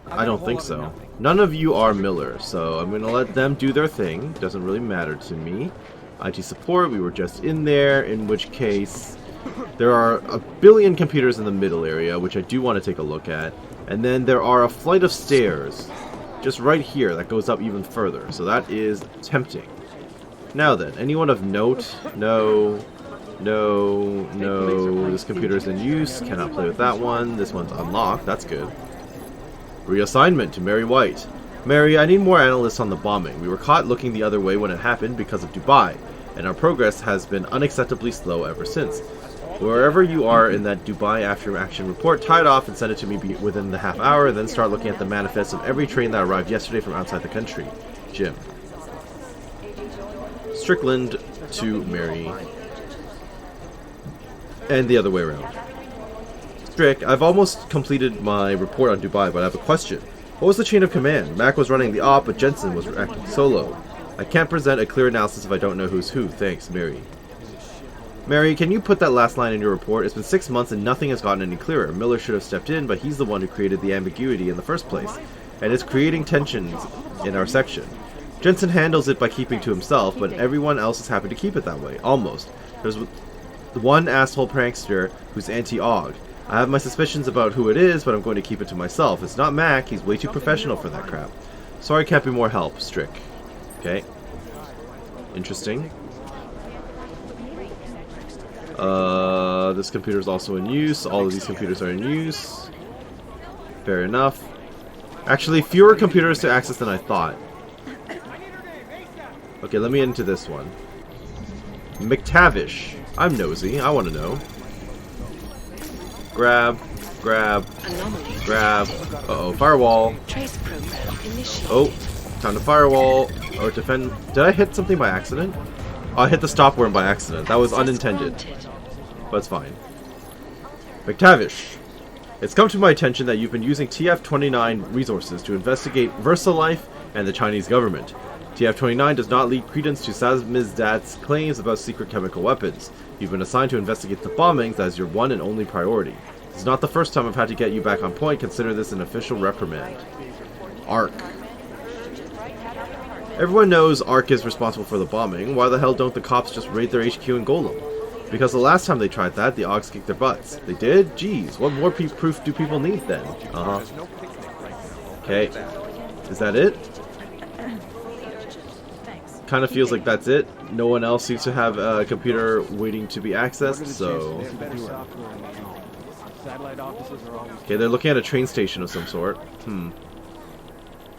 I don't think so. None of you are Miller, so I'm going to let them do their thing. Doesn't really matter to me. IT support, we were just in there, in which case there are a billion computers in the middle area, which I do want to take a look at. And then there are a flight of stairs just right here that goes up even further, so that is tempting. Now then, anyone of note? No. No. No. This computer is in use. Cannot play with that one. This one's unlocked. That's good. Reassignment to Mary White. Mary, I need more analysts on the bombing. We were caught looking the other way when it happened because of Dubai, and our progress has been unacceptably slow ever since. Wherever you are in that Dubai after-action report, tie it off and send it to me within the half hour, then start looking at the manifests of every train that arrived yesterday from outside the country. Jim. Strickland to Mary. And the other way around. Strick, I've almost completed my report on Dubai, but I have a question. What was the chain of command? Mac was running the op, but Jensen was acting solo. I can't present a clear analysis if I don't know who's who. Thanks, Mary. Mary, can you put that last line in your report? It's been 6 months and nothing has gotten any clearer. Miller should have stepped in, but he's the one who created the ambiguity in the first place, and it's creating tensions in our section. Jensen handles it by keeping to himself, but everyone else is happy to keep it that way. Almost. There's one asshole prankster who's anti-Aug. I have my suspicions about who it is, but I'm going to keep it to myself. It's not Mac. He's way too professional for that crap. Sorry, can't be more help. Strick. Okay. Interesting. This computer is also in use. All of these computers are in use. Fair enough. Actually, fewer computers to access than I thought. Okay, let me into this one. McTavish. I'm nosy. I want to know. Grab. Grab. Grab. Uh-oh, firewall.
Trace program initiated.
Oh, time to firewall. Or defend. Did I hit something by accident? Oh, I hit the stop worm by accident. That was unintended. But it's fine. McTavish. It's come to my attention that you've been using TF-29 resources to investigate VersaLife and the Chinese government. TF-29 does not lead credence to Samizdat's claims about secret chemical weapons. You've been assigned to investigate the bombings as your one and only priority. It's not the first time I've had to get you back on point. Consider this an official reprimand. ARC. Everyone knows ARC is responsible for the bombing. Why the hell don't the cops just raid their HQ in Golem? Because the last time they tried that, the Augs kicked their butts. They did? Jeez, what more proof do people need then? Okay. Is that it? Kind of feels like that's it. No one else seems to have a computer waiting to be accessed, so... Okay, they're looking at a train station of some sort.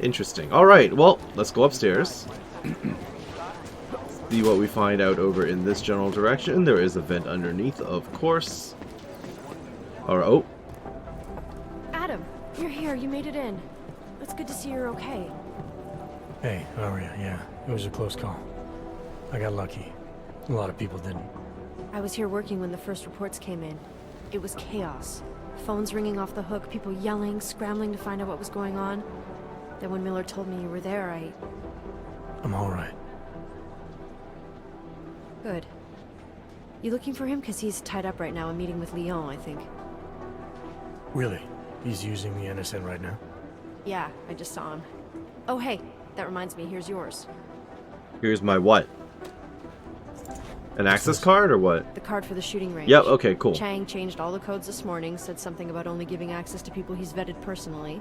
Interesting. Alright, well, let's go upstairs. See what we find out over in this general direction. There is a vent underneath, of course. Alright, oh.
Adam, you're here. You made it in. It's good to see you're okay.
Hey, how are you? Yeah, it was a close call. I got lucky. A lot of people didn't.
I was here working when the first reports came in. It was chaos. Phones ringing off the hook, people yelling, scrambling to find out what was going on. Then when Miller told me you were there,
I'm all right.
Good. You looking for him? Because he's tied up right now, a meeting with Lyon, I think.
Really? He's using the NSN right now?
Yeah, I just saw him. Oh, hey, that reminds me, here's yours.
Here's my what? An access card or what?
The card for the shooting range.
Yep, okay, cool.
Chang changed all the codes this morning, said something about only giving access to people he's vetted personally.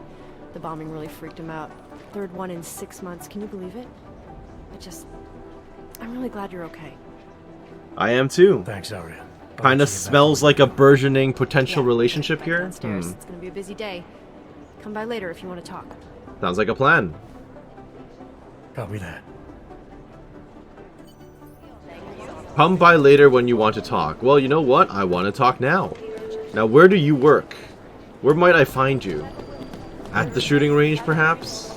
The bombing really freaked him out. Third one in 6 months, can you believe it? I'm really glad you're okay.
I am too.
Thanks, Arya.
Kind of smells like a burgeoning potential relationship here.
Downstairs. It's gonna be a busy day. Come by later if you want to talk.
Sounds like a plan.
Copy that.
Come by later when you want to talk. Well, you know what? I want to talk now. Now, where do you work? Where might I find you? At the shooting range, perhaps?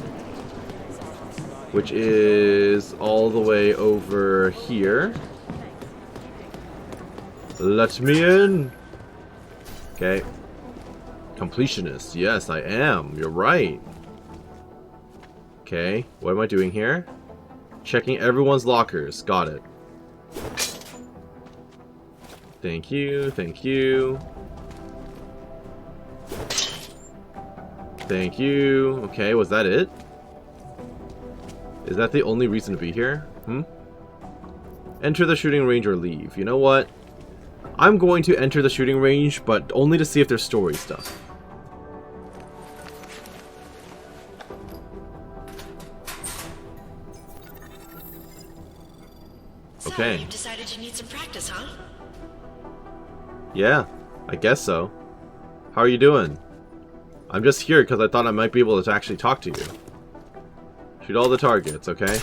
Which is all the way over here. Let me in. Okay. Completionist. Yes, I am. You're right. Okay. What am I doing here? Checking everyone's lockers. Got it. Thank you. Thank you. Thank you. Okay, was that it? Is that the only reason to be here? Enter the shooting range or leave. You know what? I'm going to enter the shooting range, but only to see if there's story stuff. Okay.
So, you decided you need some practice, huh?
Yeah, I guess so. How are you doing? I'm just here because I thought I might be able to actually talk to you. Shoot all the targets, okay?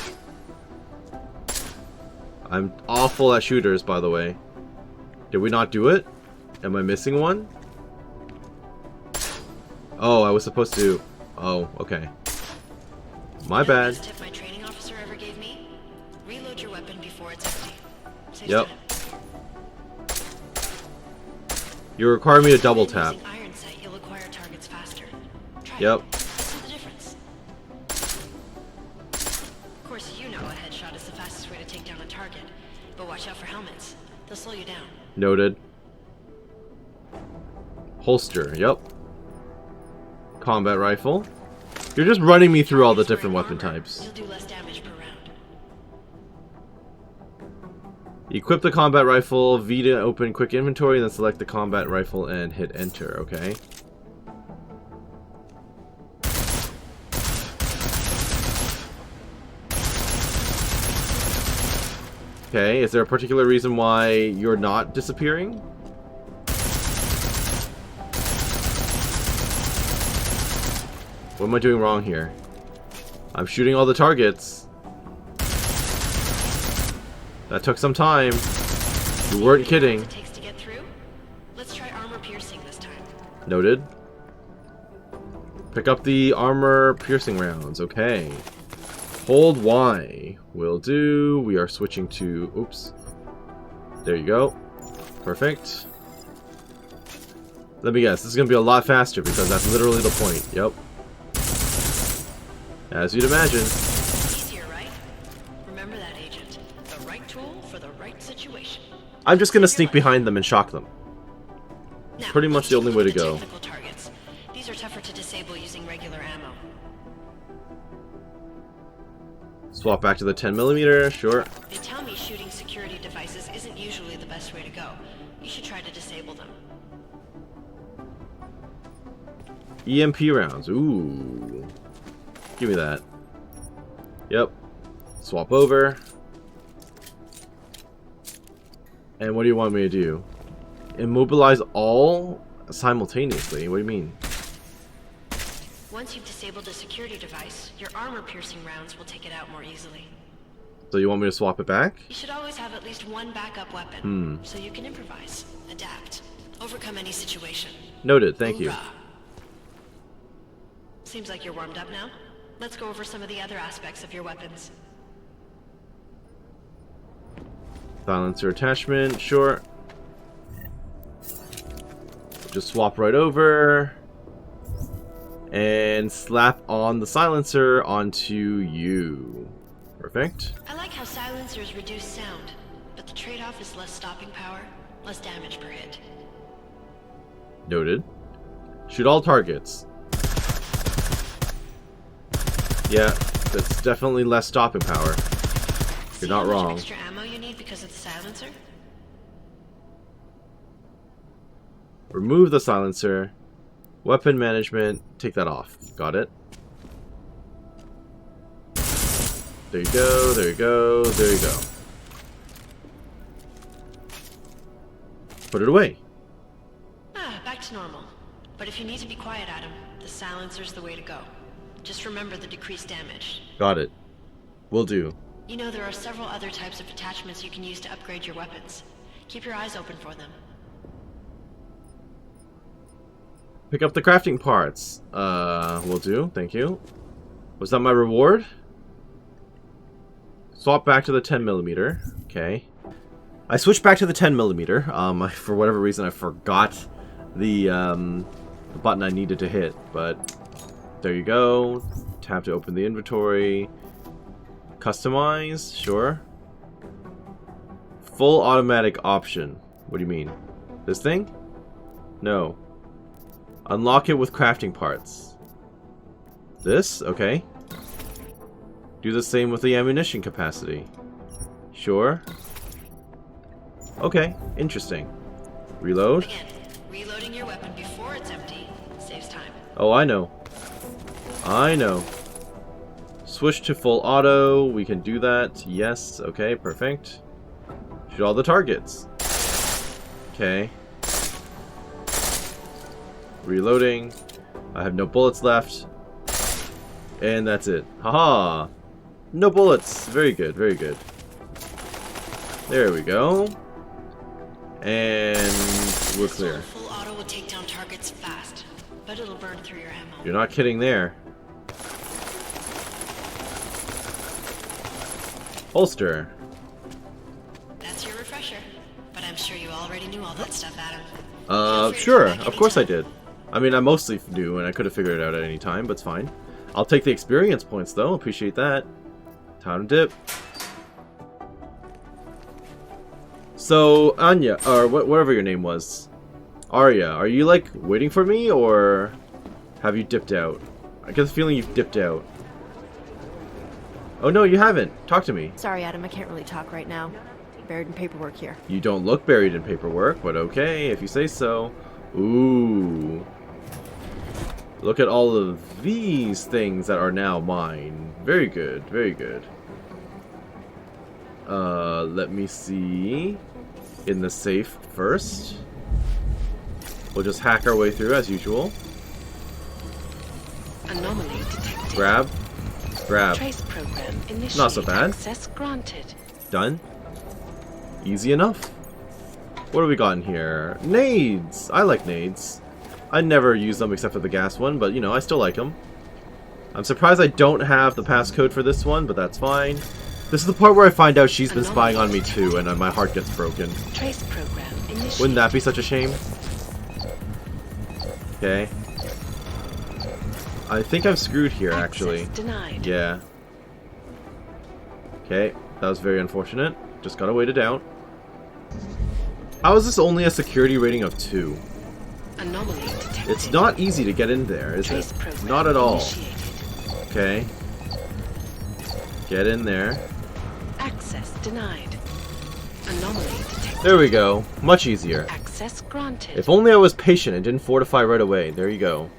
I'm awful at shooters, by the way. Did we not do it? Am I missing one? Oh, I was supposed to... Oh, okay. My bad.
The best tip my training officer ever gave me? Reload your weapon before it's empty. Saves
Yep.
time.
You require me to double tap.
Using iron sight, you'll acquire targets faster. Try
Yep.
it. See the difference. Of course, you know a headshot is the fastest way to take down a target, but watch out for helmets. They'll slow you down.
Noted. Holster, yep. Combat rifle. You're just running me through all the different weapon types.
You'll do less damage per round.
Equip the combat rifle, V to open quick inventory, then select the combat rifle and hit enter, okay? Okay, is there a particular reason why you're not disappearing? What am I doing wrong here? I'm shooting all the targets. That took some time. You weren't kidding.
It takes to get through. Let's try armor piercing this time.
Noted. Pick up the armor piercing rounds. Okay. Hold Y. Will do. We are switching to... Oops. There you go. Perfect. Let me guess. This is going to be a lot faster because that's literally the point. Yep. As you'd imagine.
Easier, right? Remember that, Agent. The right tool for the right situation.
I'm just going to sneak behind them and shock them.
Now,
Pretty much the only way to go.
technical targets. These are tougher to disable using regular ammo.
Swap back to the 10mm, sure.
They tell me shooting security devices isn't usually the best way to go. You should try to disable them.
EMP rounds. Ooh. Give me that. Yep. Swap over. And what do you want me to do? Immobilize all simultaneously? What do you mean?
Once you've disabled a security device, your armor-piercing rounds will take it out more easily.
So you want me to swap it back?
You should always have at least one backup weapon, so you can improvise, adapt, overcome any situation.
Noted, thank you.
Hoorah. Seems like you're warmed up now. Let's go over some of the other aspects of your weapons.
Silencer attachment, sure. Just swap right over. And slap on the silencer onto you. Perfect.
I like how silencers reduce sound, but the trade-off is less stopping power, less damage per hit.
Noted. Shoot all targets. Yeah, that's definitely less stopping power. You're not wrong.
Extra ammo you need because of the silencer?
Remove the silencer. Weapon management. Take that off. Got it. There you go. There you go. There you go. Put it away.
Back to normal. But if you need to be quiet, Adam, the silencer's the way to go. Just remember the decreased damage.
Got it. Will do.
You know there are several other types of attachments you can use to upgrade your weapons. Keep your eyes open for them.
Pick up the crafting parts. Will do. Thank you. Was that my reward? Swap back to the 10mm. Okay. I switched back to the 10mm. For whatever reason, I forgot the button I needed to hit. But there you go. Tap to open the inventory. Customize. Sure. Full automatic option. What do you mean? This thing? No. Unlock it with crafting parts. This? Okay. Do the same with the ammunition capacity. Sure. Okay, interesting. Reload.
Again, reloading your weapon before it's empty saves time.
Oh, I know. I know. Switch to full auto. We can do that. Yes. Okay, perfect. Shoot all the targets. Okay. Reloading. I have no bullets left. And that's it. Haha! No bullets. Very good, very good. There we go. And we're clear.
Full auto will take down targets fast, but it'll burn through your ammo.
You're not kidding there. Holster.
That's your refresher, but I'm sure you already knew all that stuff, Adam.
Sure. Of course I did. I mean, I mostly knew, and I could have figured it out at any time, but it's fine. I'll take the experience points, though. Appreciate that. Time to dip. So, Anya, or whatever your name was, Arya, are you, like, waiting for me, or have you dipped out? I get the feeling you've dipped out. Oh, no, you haven't. Talk to me.
Sorry, Adam, I can't really talk right now. Buried in paperwork here.
You don't look buried in paperwork, but okay, if you say so. Ooh. Look at all of these things that are now mine. Very good, very good. Let me see. In the safe first. We'll just hack our way through as usual.
Anomaly detected.
Grab. Grab.
Trace program initiated.
Not so bad.
Access granted.
Done. Easy enough. What do we got in here? Nades! I like nades. I never use them except for the gas one, but you know, I still like them. I'm surprised I don't have the passcode for this one, but that's fine. This is the part where I find out she's been spying on me too, and my heart gets broken.
Trace program initiated.
Wouldn't that be such a shame? Okay. I think I'm screwed here, actually.
Denied.
Yeah. Okay, that was very unfortunate. Just gotta wait it out. How is this only a security rating of 2?
Anomaly detected.
It's not easy to get in there, is it? Not at all. Okay. Get in there.
Access denied. Anomaly detected.
There we go. Much easier.
Access granted.
If only I was patient and didn't fortify right away. There you go.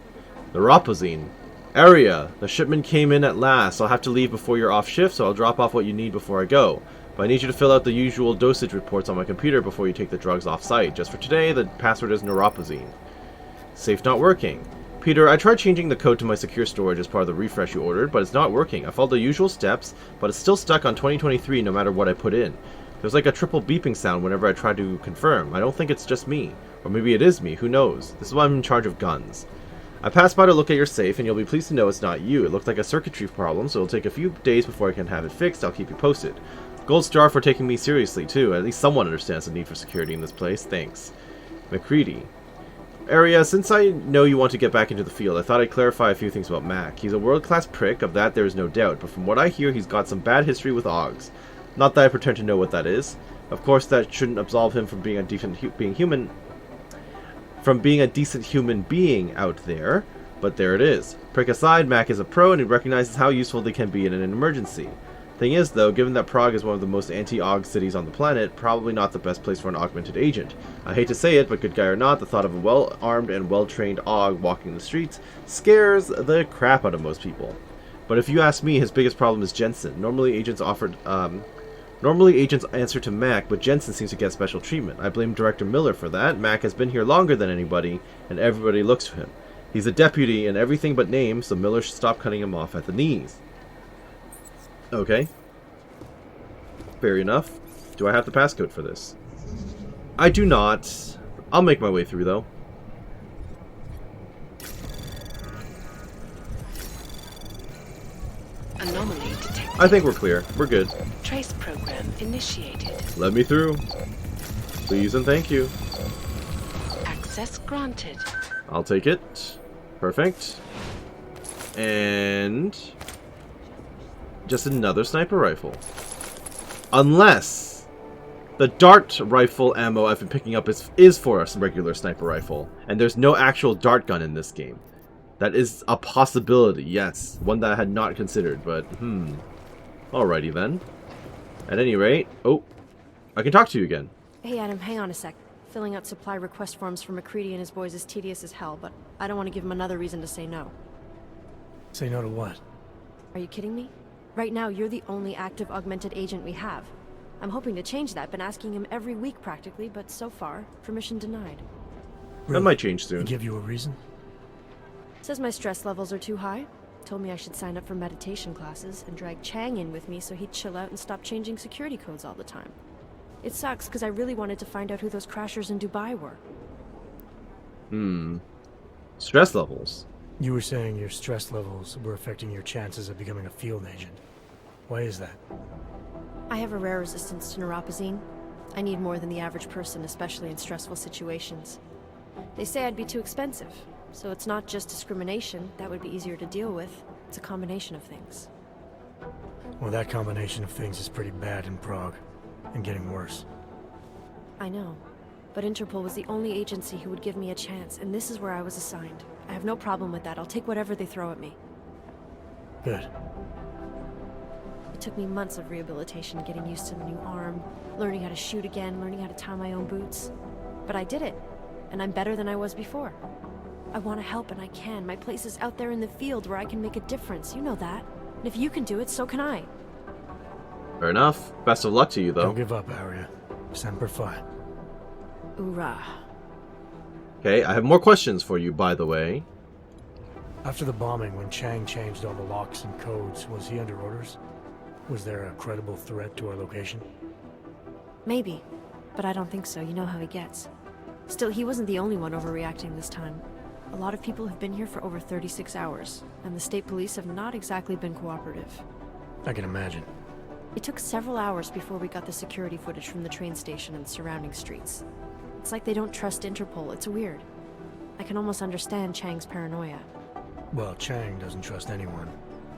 The Ropozine. Area. The shipment came in at last. I'll have to leave before you're off shift, so I'll drop off what you need before I go. But I need you to fill out the usual dosage reports on my computer before you take the drugs off-site. Just for today, the password is Neuropozine. Safe not working. Peter, I tried changing the code to my secure storage as part of the refresh you ordered, but it's not working. I followed the usual steps, but it's still stuck on 2023 no matter what I put in. There's like a triple beeping sound whenever I try to confirm. I don't think it's just me. Or maybe it is me, who knows? This is why I'm in charge of guns. I passed by to look at your safe, and you'll be pleased to know it's not you. It looks like a circuitry problem, so it'll take a few days before I can have it fixed. I'll keep you posted. Gold star for taking me seriously, too. At least someone understands the need for security in this place. Thanks. McCready. Area, since I know you want to get back into the field, I thought I'd clarify a few things about Mac. He's a world-class prick, of that there is no doubt, but from what I hear, he's got some bad history with Augs. Not that I pretend to know what that is. Of course, that shouldn't absolve him from being a decent human being out there, but there it is. Prick aside, Mac is a pro, and he recognizes how useful they can be in an emergency. Thing is, though, given that Prague is one of the most anti-Aug cities on the planet, probably not the best place for an augmented agent. I hate to say it, but good guy or not, the thought of a well-armed and well-trained Aug walking the streets scares the crap out of most people. But if you ask me, his biggest problem is Jensen. Normally agents answer to Mac, but Jensen seems to get special treatment. I blame Director Miller for that. Mac has been here longer than anybody, and everybody looks to him. He's a deputy in everything but name, so Miller should stop cutting him off at the knees. Okay. Fair enough. Do I have the passcode for this? I do not. I'll make my way through, though.
Anomaly detected.
I think we're clear. We're good.
Trace program initiated.
Let me through. Please and thank you.
Access granted.
I'll take it. Perfect. And just another sniper rifle. Unless the dart rifle ammo I've been picking up is for a regular sniper rifle, and there's no actual dart gun in this game. That is a possibility, yes. One that I had not considered, but alrighty then. At any rate, oh, I can talk to you again.
Hey Adam, hang on a sec. Filling out supply request forms for McCready and his boys is tedious as hell, but I don't want to give him another reason to say no.
Say no to what?
Are you kidding me? Right now, you're the only active augmented agent we have. I'm hoping to change that, been asking him every week practically, but so far, permission denied.
Really?
That might change soon.
He give you a reason?
Says my stress levels are too high. Told me I should sign up for meditation classes and drag Chang in with me so he'd chill out and stop changing security codes all the time. It sucks because I really wanted to find out who those crashers in Dubai were.
Stress levels.
You were saying your stress levels were affecting your chances of becoming a field agent. Why is that?
I have a rare resistance to neuropazine. I need more than the average person, especially in stressful situations. They say I'd be too expensive, so it's not just discrimination. That would be easier to deal with. It's a combination of things.
Well, that combination of things is pretty bad in Prague, and getting worse.
I know, but Interpol was the only agency who would give me a chance, and this is where I was assigned. I have no problem with that. I'll take whatever they throw at me.
Good.
It took me months of rehabilitation, getting used to the new arm, learning how to shoot again, learning how to tie my own boots. But I did it, and I'm better than I was before. I want to help, and I can. My place is out there in the field where I can make a difference. You know that. And if you can do it, so can I.
Fair enough. Best of luck to you, though.
Don't give up, Arya. Semper Fi.
Hoorah.
Okay, I have more questions for you, by the way.
After the bombing, when Chang changed all the locks and codes, was he under orders? Was there a credible threat to our location?
Maybe, but I don't think so. You know how he gets. Still, he wasn't the only one overreacting this time. A lot of people have been here for over 36 hours, and the state police have not exactly been cooperative.
I can imagine.
It took several hours before we got the security footage from the train station and surrounding streets. It's like they don't trust Interpol. It's weird. I can almost understand Chang's paranoia.
Well, Chang doesn't trust anyone,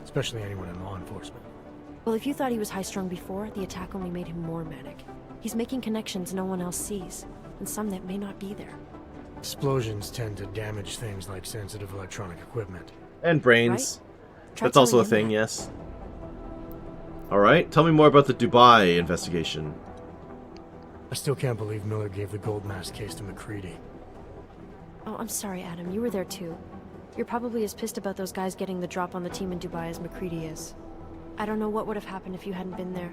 especially anyone in law enforcement.
Well, if you thought he was high-strung before, the attack only made him more manic. He's making connections no one else sees, and some that may not be there.
Explosions tend to damage things like sensitive electronic equipment.
And brains.
Right?
That's also a thing, yes. Alright, tell me more about the Dubai investigation.
I still can't believe Miller gave the gold mask case to McCready.
Oh, I'm sorry, Adam. You were there too. You're probably as pissed about those guys getting the drop on the team in Dubai as McCready is. I don't know what would have happened if you hadn't been there.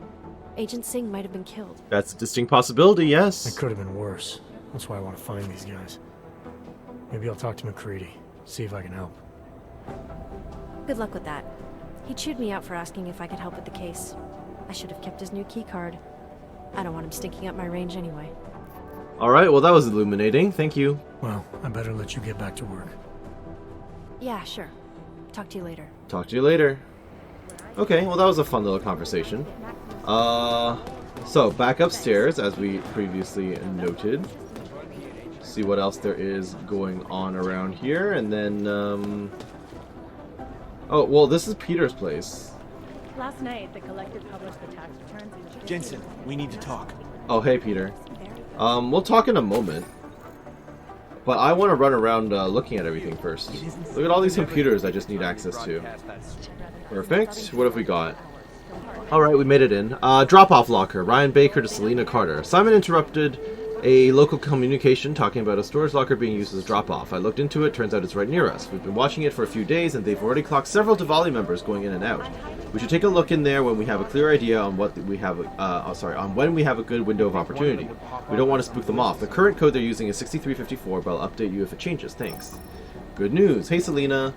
Agent Singh might have been killed.
That's a distinct possibility, yes.
It could have been worse. That's why I want to find these guys. Maybe I'll talk to McCready, see if I can help.
Good luck with that. He chewed me out for asking if I could help with the case. I should have kept his new key card. I don't want him stinking up my range anyway.
Alright, well that was illuminating. Thank you.
Well, I better let you get back to work.
Yeah, sure. Talk to you later.
Talk to you later. Okay, well that was a fun little conversation. So back upstairs, as we previously noted. See what else there is going on around here, and then, oh, well, this is Peter's place.
Last night, the collective published the tax returns.
Jensen, we need to talk.
Oh, hey, Peter. We'll talk in a moment. But I want to run around looking at everything first. Look at all these computers I just need access to. Perfect. What have we got? Alright, we made it in. Drop-off locker. Ryan Baker to Selena Carter. Simon interrupted a local communication talking about a storage locker being used as a drop-off. I looked into it. Turns out it's right near us. We've been watching it for a few days, and they've already clocked several Diwali members going in and out. We should take a look in there when we have a clear idea on what we have. On when we have a good window of opportunity. We don't want to spook them off. The current code they're using is 6354, but I'll update you if it changes. Thanks. Good news. Hey, Selena.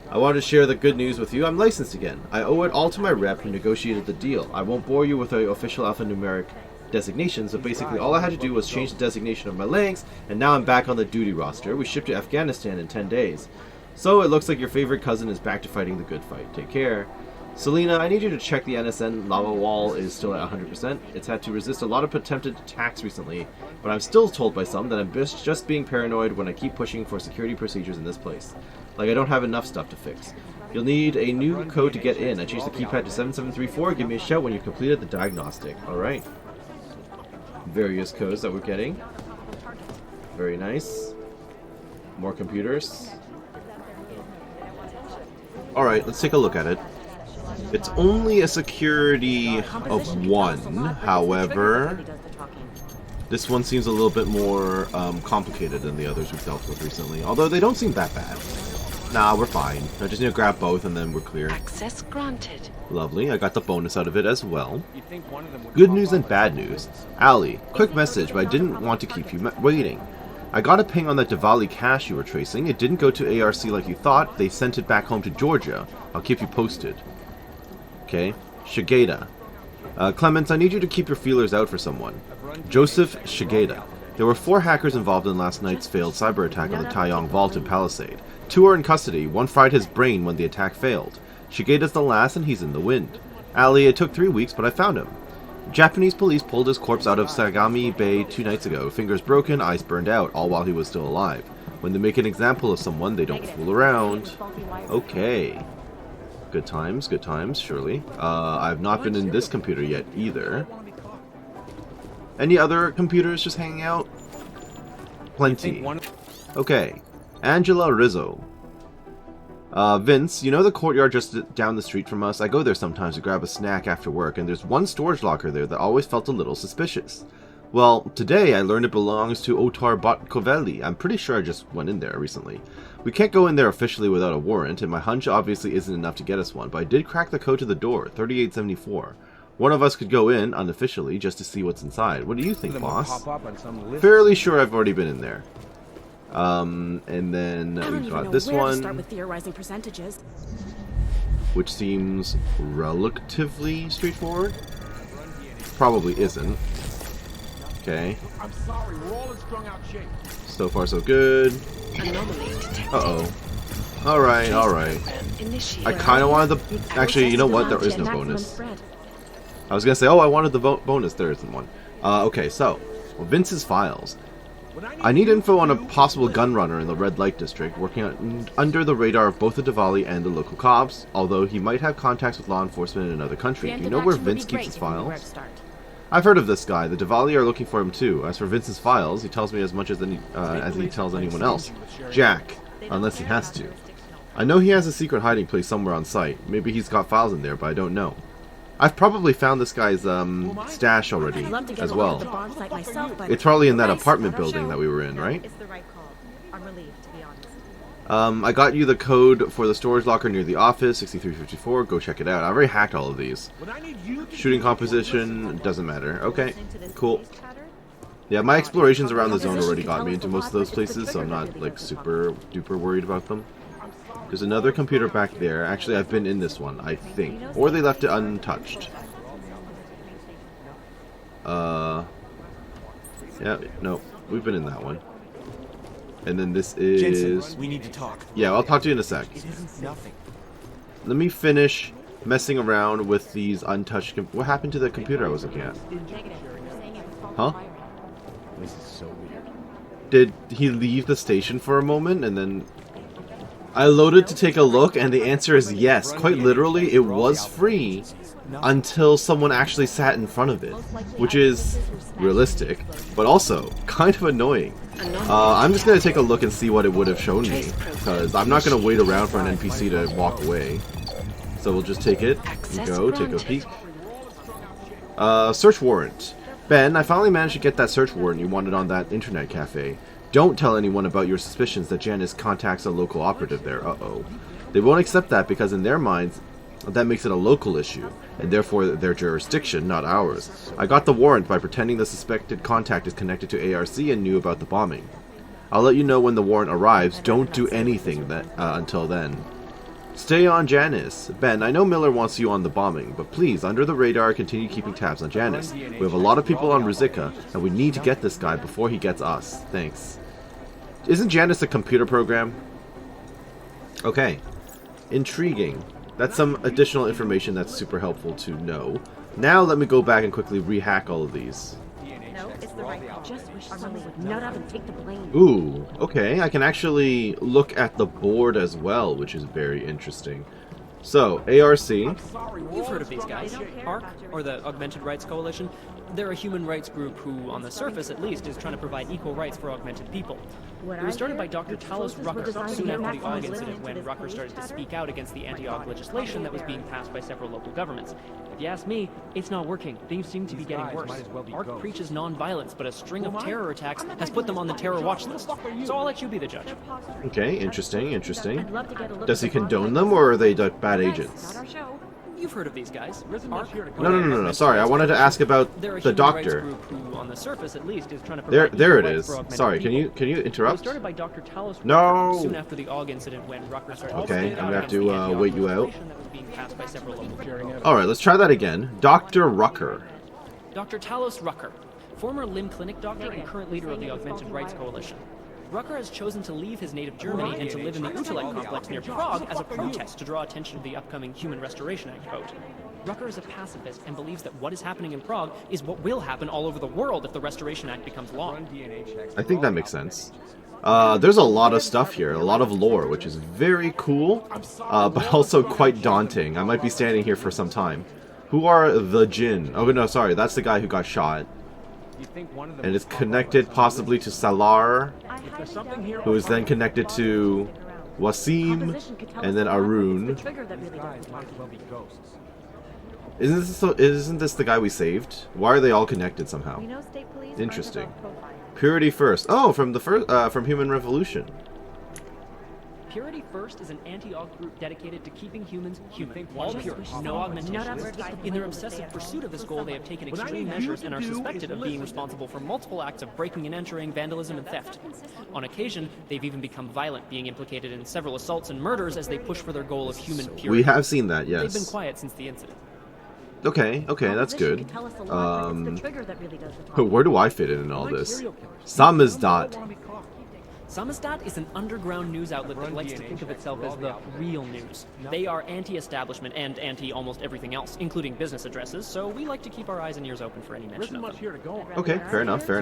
I wanted to share the good news with you. I'm licensed again. I owe it all to my rep who negotiated the deal. I won't bore you with the official alphanumeric designations, but basically all I had to do was change the designation of my legs, and now I'm back on the duty roster. We shipped to Afghanistan in 10 days. So it looks like your favorite cousin is back to fighting the good fight. Take care. Selena, I need you to check the NSN lava wall is still at 100%. It's had to resist a lot of attempted attacks recently, but I'm still told by some that I'm just being paranoid when I keep pushing for security procedures in this place. Like I don't have enough stuff to fix. You'll need a new code to get in. I changed the keypad to 7734. Give me a shout when you've completed the diagnostic. Alright. Various codes that we're getting. Very nice. More computers. Alright, let's take a look at it. It's only a security of 1, however, this one seems a little bit more complicated than the others we've dealt with recently, although they don't seem that bad. Nah, we're fine. I just need to grab both and then we're clear.
Access granted.
Lovely, I got the bonus out of it as well. Good news and bad news. Ali, quick message, but I didn't want to keep you waiting. I got a ping on that Diwali cache you were tracing. It didn't go to ARC like you thought. They sent it back home to Georgia. I'll keep you posted. Okay. Shigeda. Clements, I need you to keep your feelers out for someone. Joseph Shigeda. There were 4 hackers involved in last night's failed cyber attack on the Taeyong Vault in Palisade. 2 are in custody. 1 fried his brain when the attack failed. Shigeda's the last and he's in the wind. Ali, it took 3 weeks, but I found him. Japanese police pulled his corpse out of Sagami Bay 2 nights ago. Fingers broken, eyes burned out, all while he was still alive. When they make an example of someone, they don't fool around. Okay. Good times, surely. I've not been in this computer yet either. Any other computers just hanging out? Plenty. Okay. Angela Rizzo. Vince, you know the courtyard just down the street from us? I go there sometimes to grab a snack after work, and there's one storage locker there that always felt a little suspicious. Well, today I learned it belongs to Otar Botkovelli. I'm pretty sure I just went in there recently. We can't go in there officially without a warrant, and my hunch obviously isn't enough to get us one, but I did crack the code to the door, 3874. One of us could go in, unofficially, just to see what's inside. What do you think, boss? Fairly sure I've already been in there. And then we've got this one,
start with theorizing percentages.
which seems relatively straightforward. Probably isn't. Okay.
I'm sorry, we're all in strung out shape.
So far so good. Uh-oh. Alright. I kind of wanted the... Actually, you know what? There is no bonus. I was going to say, oh, I wanted the bonus. There isn't one. Okay, so. Vince's files. I need info on a possible gun runner in the red light district, working under the radar of both the Diwali and the local cops, although he might have contacts with law enforcement in another country. Do you know where Vince keeps his files? I've heard of this guy. The Diwali are looking for him too. As for Vince's files, he tells me as much as he tells anyone else. Jack, unless he has to. I know he has a secret hiding place somewhere on site. Maybe he's got files in there, but I don't know. I've probably found this guy's stash already as well. It's probably in that apartment building that we were in, right? I got you the code for the storage locker near the office, 6354. Go check it out. I've already hacked all of these. Shooting composition doesn't matter. Okay, cool. Yeah, my explorations around the zone already got me into most of those places, so I'm not like super duper worried about them. There's another computer back there. Actually, I've been in this one, I think. Or they left it untouched. Yeah, no, we've been in that one. And then this is...
Jensen, we need to talk.
Yeah, I'll talk to you in a sec.
It isn't nothing.
Let me finish messing around with these untouched... What happened to the computer I was looking at? Huh?
This is so weird.
Did he leave the station for a moment and then... I loaded to take a look and the answer is yes. Quite literally, it was free until someone actually sat in front of it. Which is realistic, but also kind of annoying. I'm just going to take a look and see what it would have shown me. Because I'm not going to wait around for an NPC to walk away. So we'll just take it, go, take a peek. Search warrant. Ben, I finally managed to get that search warrant you wanted on that internet cafe. Don't tell anyone about your suspicions that Janice contacts a local operative there. Uh-oh. They won't accept that because in their minds, that makes it a local issue, and therefore their jurisdiction, not ours. I got the warrant by pretending the suspected contact is connected to ARC and knew about the bombing. I'll let you know when the warrant arrives. Don't do anything until then. Stay on Janice. Ben, I know Miller wants you on the bombing, but please, under the radar, continue keeping tabs on Janice. We have a lot of people on Rizika, and we need to get this guy before he gets us. Thanks. Isn't Janice a computer program? Okay. Intriguing. That's some additional information that's super helpful to know. Now let me go back and quickly rehack all of these.
No, it's the right call. Just wish someone would nut up and take the blame.
Ooh, okay. I can actually look at the board as well, which is very interesting. So, ARC.
You've heard of these guys. ARC, or the Augmented Rights Coalition. They're a human rights group who, on the surface at least, is trying to provide equal rights for augmented people. It was started by Dr. Talos Rucker soon after the AUG incident when Rucker started to speak out against the anti-AUG legislation that was being passed by several local governments. If you ask me, it's not working. Things seem to be getting worse. ARC preaches non-violence, but a string of terror attacks has put them on the terror watch list. So I'll let you be the judge.
Okay, interesting, interesting. Does he condone them, or are they like bad agents?
You've heard of these guys. ARC?
No. Sorry, I wanted to ask about the doctor.
Who, on the surface at least, is trying to
there it is. Sorry, can you interrupt?
Started by Dr. Talos
no.
Soon after the AUG incident when Rucker started
okay, I'm gonna have to wait you out.
All
Alright, let's try that again. Dr. Rucker.
Dr. Talos Rucker, former limb clinic doctor and current leader of the Augmented Rights Coalition. Rucker has chosen to leave his native Germany and to live in the Utrecht complex near Prague as a protest to draw attention to the upcoming Human Restoration Act vote. Rucker is a pacifist and believes that what is happening in Prague is what will happen all over the world if the Restoration Act becomes law.
I think that makes sense. There's a lot of stuff here, a lot of lore, which is very cool, but also quite daunting. I might be standing here for some time. Who are the Jinn? Oh no, sorry, that's the guy who got shot. And it's connected possibly to Salar, who is then connected to Wasim, and then Arun. Isn't this the guy we saved? Why are they all connected somehow? Interesting. Purity First. Oh, from the from Human Revolution.
Purity First is an anti-AUG group dedicated to keeping humans human. All pure, no augmentations. In their obsessive pursuit of this goal, they have taken extreme measures and are suspected of being responsible for multiple acts of breaking and entering, vandalism, and theft. On occasion, they've even become violent, being implicated in several assaults and murders as they push for their goal of human purity.
We have seen that, yes.
They've been quiet since the incident.
Okay, that's good. Where do I fit in all this? Samizdat.
Samizdat is an underground news outlet that likes to think of itself as the real news. They are anti-establishment and anti-almost everything else, including business addresses, so we like to keep our eyes and ears open for any mention of them.
Okay, fair enough. The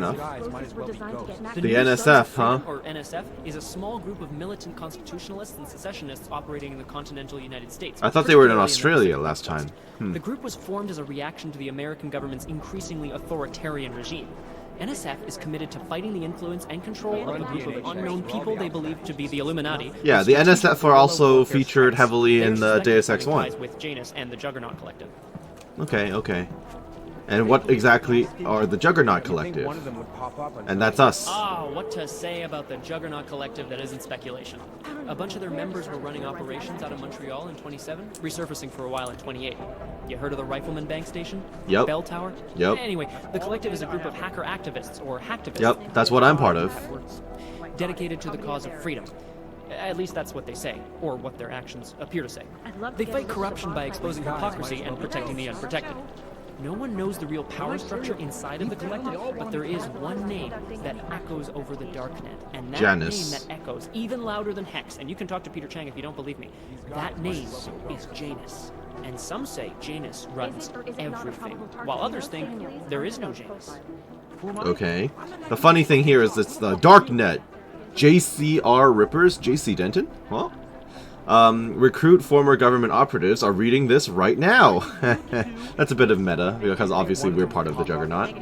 NSF,
huh?
Or NSF, is a small group of militant constitutionalists and secessionists operating in the continental United States.
I thought they were in Australia last time.
The group was formed as a reaction to the American government's increasingly authoritarian regime. NSF is committed to fighting the influence and control of a group of unknown people they believe to be the Illuminati.
Yeah, the NSF are also featured heavily in the Deus Ex 1.
With Janus and the Juggernaut Collective.
Okay. And what exactly are the Juggernaut Collective? And that's us.
What to say about the Juggernaut Collective that isn't speculation. A bunch of their members were running operations out of Montreal in 27, resurfacing for a while in 28. You heard of the Rifleman Bank Station?
Yep.
Bell Tower?
Yep.
Anyway, the Collective is a group of hacker activists, or hacktivists.
Yep, that's what I'm part of.
Dedicated to the cause of freedom. At least that's what they say, or what their actions appear to say. They fight corruption by exposing hypocrisy and protecting the unprotected. No one knows the real power structure inside of the Collective, but there is one name that echoes over the darknet, and that
Janus.
name that echoes even louder than Hex, and you can talk to Peter Chang if you don't believe me. That name is Janus. And some say Janus runs everything, while others think there is no Janus.
Okay. The funny thing here is it's the Darknet. JCR Rippers? JC Denton? Huh? Recruit former government operatives are reading this right now. That's a bit of meta, because obviously we're part of the Juggernaut.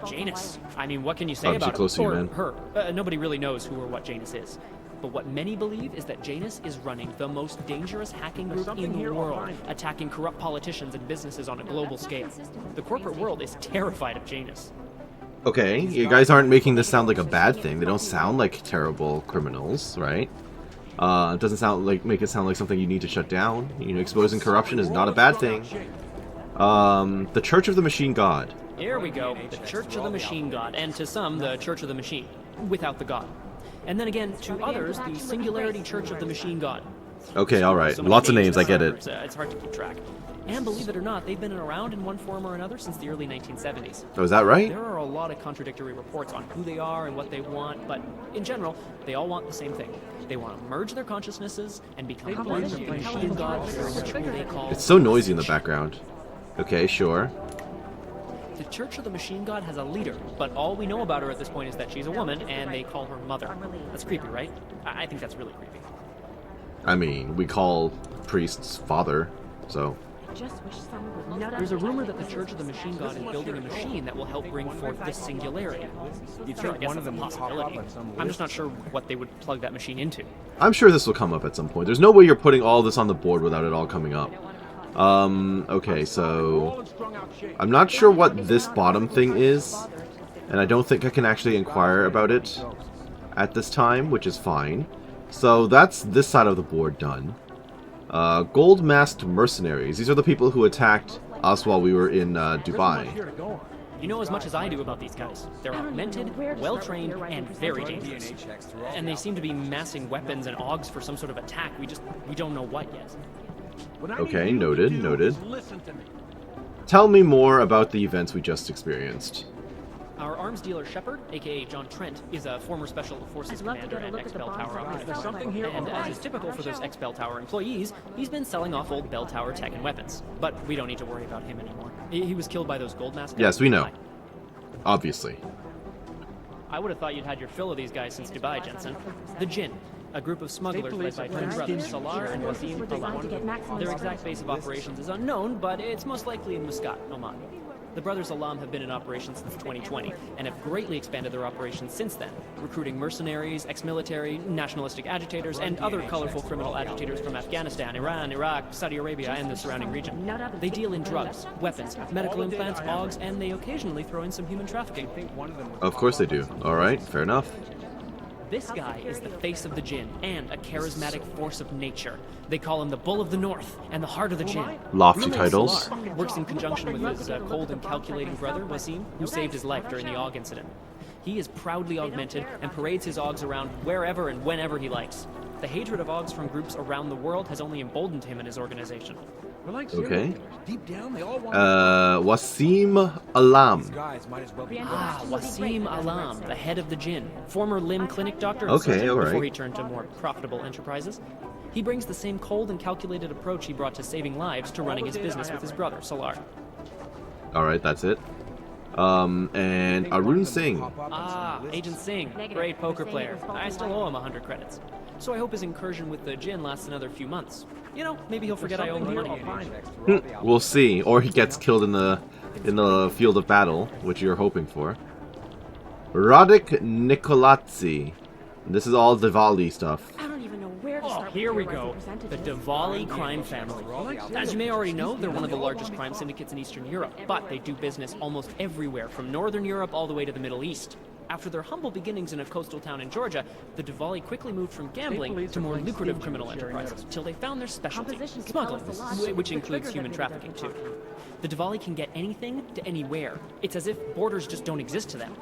Janus. I mean, what can you say
Obviously
about
close to you,
or
man.
her? Nobody really knows who or what Janus is. But what many believe is that Janus is running the most dangerous hacking group in the world, attacking corrupt politicians and businesses on a global scale. The corporate world is terrified of Janus.
Okay, you guys aren't making this sound like a bad thing. They don't sound like terrible criminals, right? It doesn't sound like make it sound like something you need to shut down. You know, exposing corruption is not a bad thing. The Church of the Machine God.
Here we go, the Church of the Machine God, and to some, the Church of the Machine, without the God. And then again, to others, the Singularity Church of the Machine God.
Okay, alright.
So many
Lots of names, I get
it's,
it.
it's hard to keep track. And believe it or not, they've been around in one form or another since the early 1970s.
Oh, is that right?
There are a lot of contradictory reports on who they are and what they want, but in general, they all want the same thing. They want to merge their consciousnesses and become one with the Machine God through a ritual they call...
It's so noisy in the background. Okay, sure.
The Church of the Machine God has a leader, but all we know about her at this point is that she's a woman, and they call her Mother. That's creepy, right? I think that's really creepy.
I mean, we call priests father, so...
There's a rumor that the Church of the Machine God is building a machine that will help bring forth this singularity.
You'd
Sure, I
think
guess
one of
that's a
them would pop up
possibility.
on some
I'm just
list.
not sure what they would plug that machine into.
I'm sure this will come up at some point. There's no way you're putting all this on the board without it all coming up. Okay, so... I'm not sure what this bottom thing is, and I don't think I can actually inquire about it at this time, which is fine. So that's this side of the board done. Gold-masked mercenaries. These are the people who attacked us while we were in Dubai.
You know as much as I do about these guys. They're augmented, well-trained, and very dangerous. And they seem to be massing weapons and augs for some sort of attack. We don't know what yet.
Okay, noted, noted. Tell me more about the events we just experienced.
Our arms dealer Shepard, aka John Trent, is a former Special Forces commander and X-Bell Tower operative. And as is typical for those X-Bell Tower employees, he's been selling off old Bell Tower tech and weapons. But we don't need to worry about him anymore. He was killed by those gold masks.
Yes, we know. Obviously.
I would have thought you'd had your fill of these guys since Dubai, Jensen. The Jinn, a group of smugglers led by twin brothers Salar and Wasim Alam. Their exact base of operations is unknown, but it's most likely in Muscat, Oman. The brothers Alam have been in operation since 2020, and have greatly expanded their operations since then, recruiting mercenaries, ex-military, nationalistic agitators, and other colorful criminal agitators from Afghanistan, Iran, Iraq, Saudi Arabia, and the surrounding region. They deal in drugs, weapons, medical implants, augs, and they occasionally throw in some human trafficking.
Of course they do. Alright, fair enough.
This guy is the face of the Jinn, and a charismatic force of nature. They call him the Bull of the North, and the Heart of the Jinn.
Lofty
Real name
titles.
Salar works in conjunction with his cold and calculating brother, Wasim, who saved his life during the AUG incident. He is proudly augmented, and parades his AUGs around wherever and whenever he likes. The hatred of AUGs from groups around the world has only emboldened him and his organization.
Okay.
Deep down, they all want
Wasim Alam.
Wasim Alam, the head of the Jinn, former limb clinic doctor and
Okay,
surgeon
alright.
before he turned to more profitable enterprises. He brings the same cold and calculated approach he brought to saving lives to running his business with his brother, Salar.
Alright, that's it. And Arun Singh.
Agent Singh, great poker player. I still owe him 100 credits. So I hope his incursion with the Jinn lasts another few months. You know, maybe he'll forget I owe him money.
We'll see. Or he gets killed in the field of battle, which you're hoping for. Radek Nikolazzi. This is all Diwali stuff.
I don't even know where to start.
Here we go. The Diwali crime family. As you may already know, they're one of the largest crime syndicates in Eastern Europe, but they do business almost everywhere, from Northern Europe all the way to the Middle East. After their humble beginnings in a coastal town in Georgia, the Diwali quickly moved from gambling to more lucrative criminal enterprises, till they found their specialty, smuggling, which includes human trafficking too. The Diwali can get anything to anywhere. It's as if borders just don't exist to them.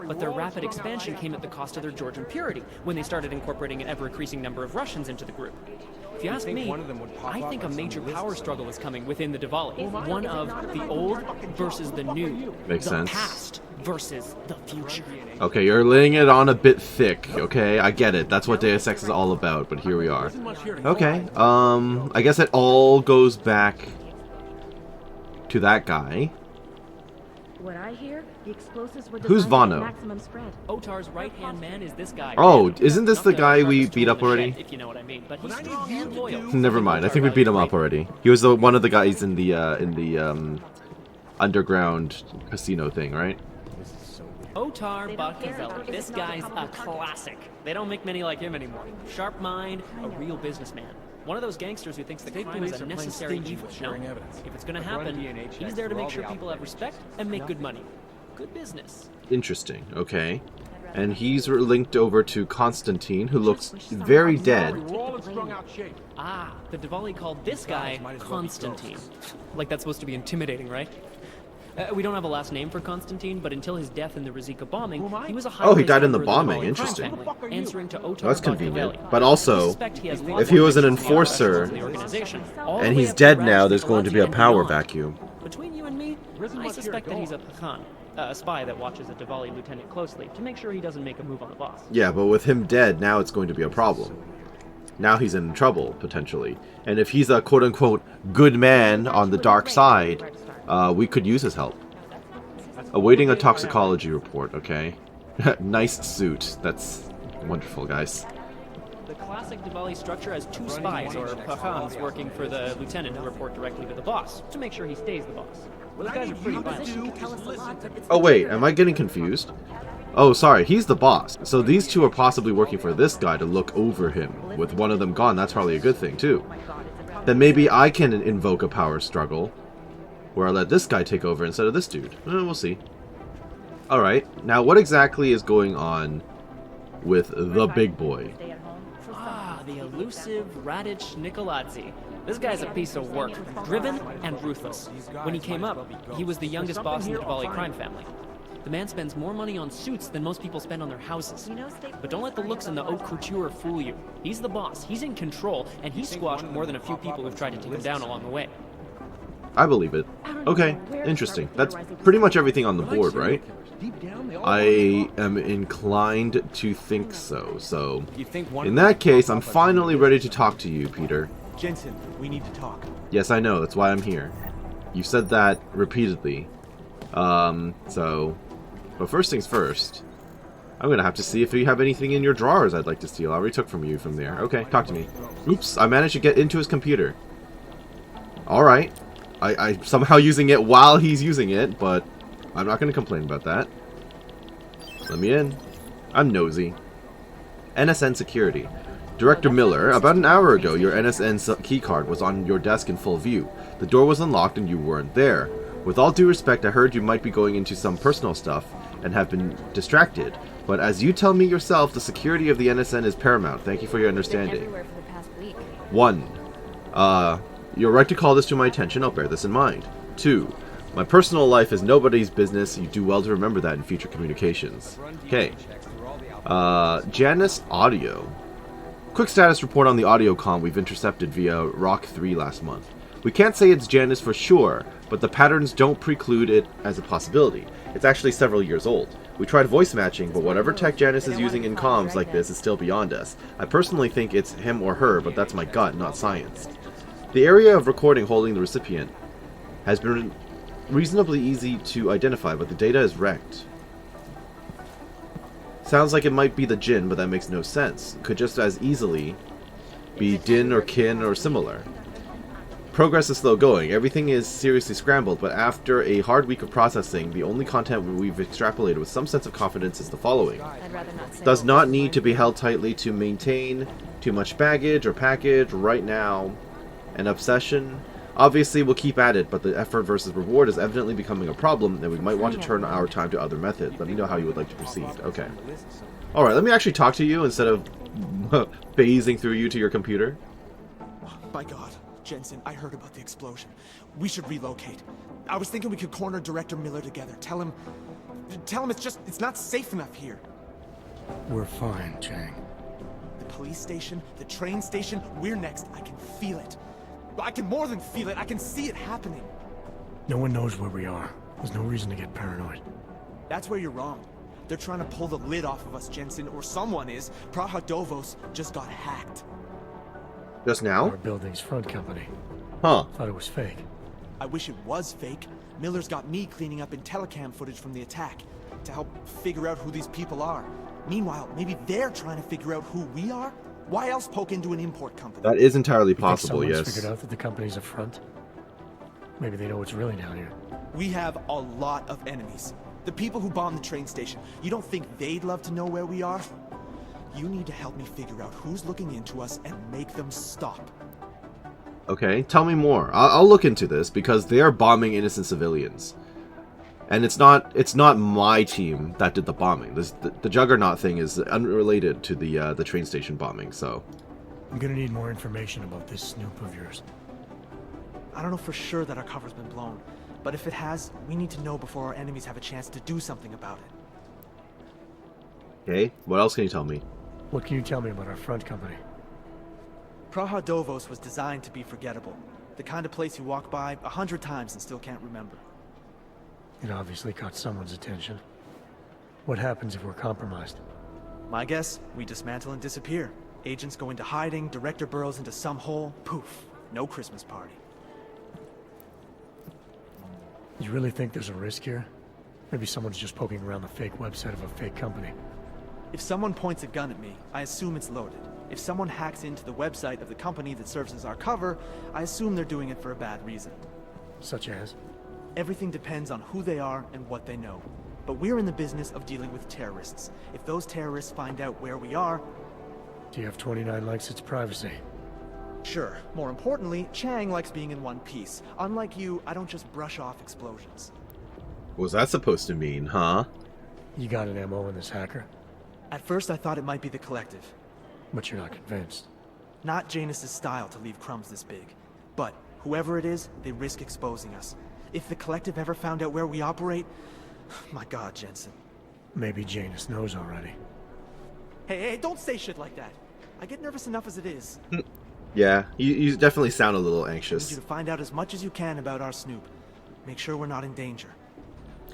But their rapid expansion came at the cost of their Georgian purity, when they started incorporating an ever-increasing number of Russians into the group. If you ask me, I think a major power struggle is coming within the Diwali. One of the old versus the new.
Makes
the
sense.
past versus the future.
Okay, you're laying it on a bit thick, okay? I get it. That's what Deus Ex is all about, but here we are. Okay, I guess it all goes back to that guy.
What I hear, the explosives were
Who's
designed at
Vano?
maximum spread.
Otar's right-hand man is this guy.
Oh, isn't this the guy we beat up already?
If you know what I mean, but he's strong and loyal.
Never mind. I think we beat him up already. He was one of the guys in the underground casino thing, right?
Otar Bakazeli. This guy's a classic. They don't make many like him anymore. Sharp mind, a real businessman. One of those gangsters who thinks the crime is a necessary evil. No, if it's going to happen, he's there to make sure people have respect and make good money. Good business.
Interesting. Okay. And he's linked over to Constantine, who looks very dead.
Ah, the Diwali called this guy Constantine. Like that's supposed to be intimidating, right? We don't have a last name for Constantine, but until his death in the Rizika bombing, he was a high.
Oh, he died in the bombing. Interesting.
Answering to Otar
That's convenient.
Bakazeli.
But also, if he was an enforcer and he's dead now, there's going to be a power vacuum.
Between you and me, I suspect that he's a Pakhan, a spy that watches a Diwali lieutenant closely to make sure he doesn't make a move on the boss.
Yeah, but with him dead, now it's going to be a problem. Now he's in trouble, potentially. And if he's a quote-unquote good man on the dark side, we could use his help. Awaiting a toxicology report, okay? Nice suit. That's wonderful, guys.
The classic Diwali structure has two spies, or Pakhans, working for the lieutenant who report directly to the boss, to make sure he stays the boss. Those guys are pretty violent.
Oh wait, am I getting confused? Oh, sorry, he's the boss. So these two are possibly working for this guy to look over him. With one of them gone, that's probably a good thing, too. Then maybe I can invoke a power struggle, where I let this guy take over instead of this dude. We'll see. Alright, now what exactly is going on with the big boy?
Ah, the elusive Radic Nikoladze. This guy's a piece of work, driven and ruthless. When he came up, he was the youngest boss in the Diwali crime family. The man spends more money on suits than most people spend on their houses. But don't let the looks and the haute couture fool you. He's the boss, he's in control, and he squashed more than a few people who've tried to take him down along the way.
I believe it. Okay, interesting. That's pretty much everything on the board, right? I am inclined to think so. So, in that case, I'm finally ready to talk to you, Peter.
Jensen, we need to talk.
Yes, I know. That's why I'm here. You said that repeatedly. But first things first, I'm gonna have to see if you have anything in your drawers I'd like to steal. I already took from you from there. Okay, talk to me. Oops, I managed to get into his computer. Alright. I'm somehow using it while he's using it, but I'm not gonna complain about that. Let me in. I'm nosy. NSN security. Director Miller, about an hour ago, your NSN keycard was on your desk in full view. The door was unlocked and you weren't there. With all due respect, I heard you might be going into some personal stuff and have been distracted. But as you tell me yourself, the security of the NSN is paramount. Thank you for your understanding. 1. You're right to call this to my attention. I'll bear this in mind. 2. My personal life is nobody's business. You do well to remember that in future communications. Okay. Janice Audio. Quick status report on the audio comm we've intercepted via Rock 3 last month. We can't say it's Janice for sure, but the patterns don't preclude it as a possibility. It's actually several years old. We tried voice matching, but whatever tech Janice is using in comms like this is still beyond us. I personally think it's him or her, but that's my gut, not science. The area of recording holding the recipient has been reasonably easy to identify, but the data is wrecked. Sounds like it might be the Jinn, but that makes no sense. Could just as easily be Din or Kin or similar. Progress is slow going. Everything is seriously scrambled, but after a hard week of processing, the only content we've extrapolated with some sense of confidence is the following. Does not need to be held tightly to maintain too much baggage or package right now. An obsession. Obviously, we'll keep at it, but the effort versus reward is evidently becoming a problem, and we might want to turn our time to other methods. Let me know how you would like to proceed. Okay. Alright, let me actually talk to you instead of phasing through you to your computer.
By God, Jensen, I heard about the explosion. We should relocate. I was thinking we could corner Director Miller together. Tell him it's not safe enough here.
We're fine, Chang.
The police station, the train station, we're next. I can feel it. I can more than feel it. I can see it happening.
No one knows where we are. There's no reason to get paranoid.
That's where you're wrong. They're trying to pull the lid off of us, Jensen, or someone is. Praha-Dovos just got hacked.
Just now?
Our building's front company.
Huh.
Thought it was fake.
I wish it was fake. Miller's got me cleaning up in telecam footage from the attack to help figure out who these people are. Meanwhile, maybe they're trying to figure out who we are? Why else poke into an import company?
That is entirely
You think
possible,
someone's
yes.
figured out that the company's a front? Maybe they know what's really down here.
We have a lot of enemies. The people who bombed the train station. You don't think they'd love to know where we are? You need to help me figure out who's looking into us and make them stop.
Okay, tell me more. I'll look into this because they are bombing innocent civilians. And it's not my team that did the bombing. The Juggernaut thing is unrelated to the train station bombing, so.
I'm gonna need more information about this snoop of yours.
I don't know for sure that our cover's been blown, but if it has, we need to know before our enemies have a chance to do something about it.
Okay, what else can you tell me?
What can you tell me about our front company?
Praha-Dovos was designed to be forgettable. The kind of place you walk by 100 times and still can't remember.
It obviously caught someone's attention. What happens if we're compromised?
My guess, we dismantle and disappear. Agents go into hiding, Director burrows into some hole, poof, no Christmas party.
You really think there's a risk here? Maybe someone's just poking around the fake website of a fake company.
If someone points a gun at me, I assume it's loaded. If someone hacks into the website of the company that serves as our cover, I assume they're doing it for a bad reason.
Such as?
Everything depends on who they are and what they know. But we're in the business of dealing with terrorists. If those terrorists find out where we are...
Do you have 29 likes its privacy?
Sure. More importantly, Chang likes being in one piece. Unlike you, I don't just brush off explosions.
What was that supposed to mean, huh?
You got an MO in this hacker?
At first I thought it might be the Collective.
But you're not convinced.
Not Janus's style to leave crumbs this big. But whoever it is, they risk exposing us. If the Collective ever found out where we operate... My God, Jensen.
Maybe Janus knows already.
Hey, don't say shit like that. I get nervous enough as it is.
Yeah, you definitely sound a little
I need
anxious.
you to find out as much as you can about our Snoop. Make sure we're not in danger.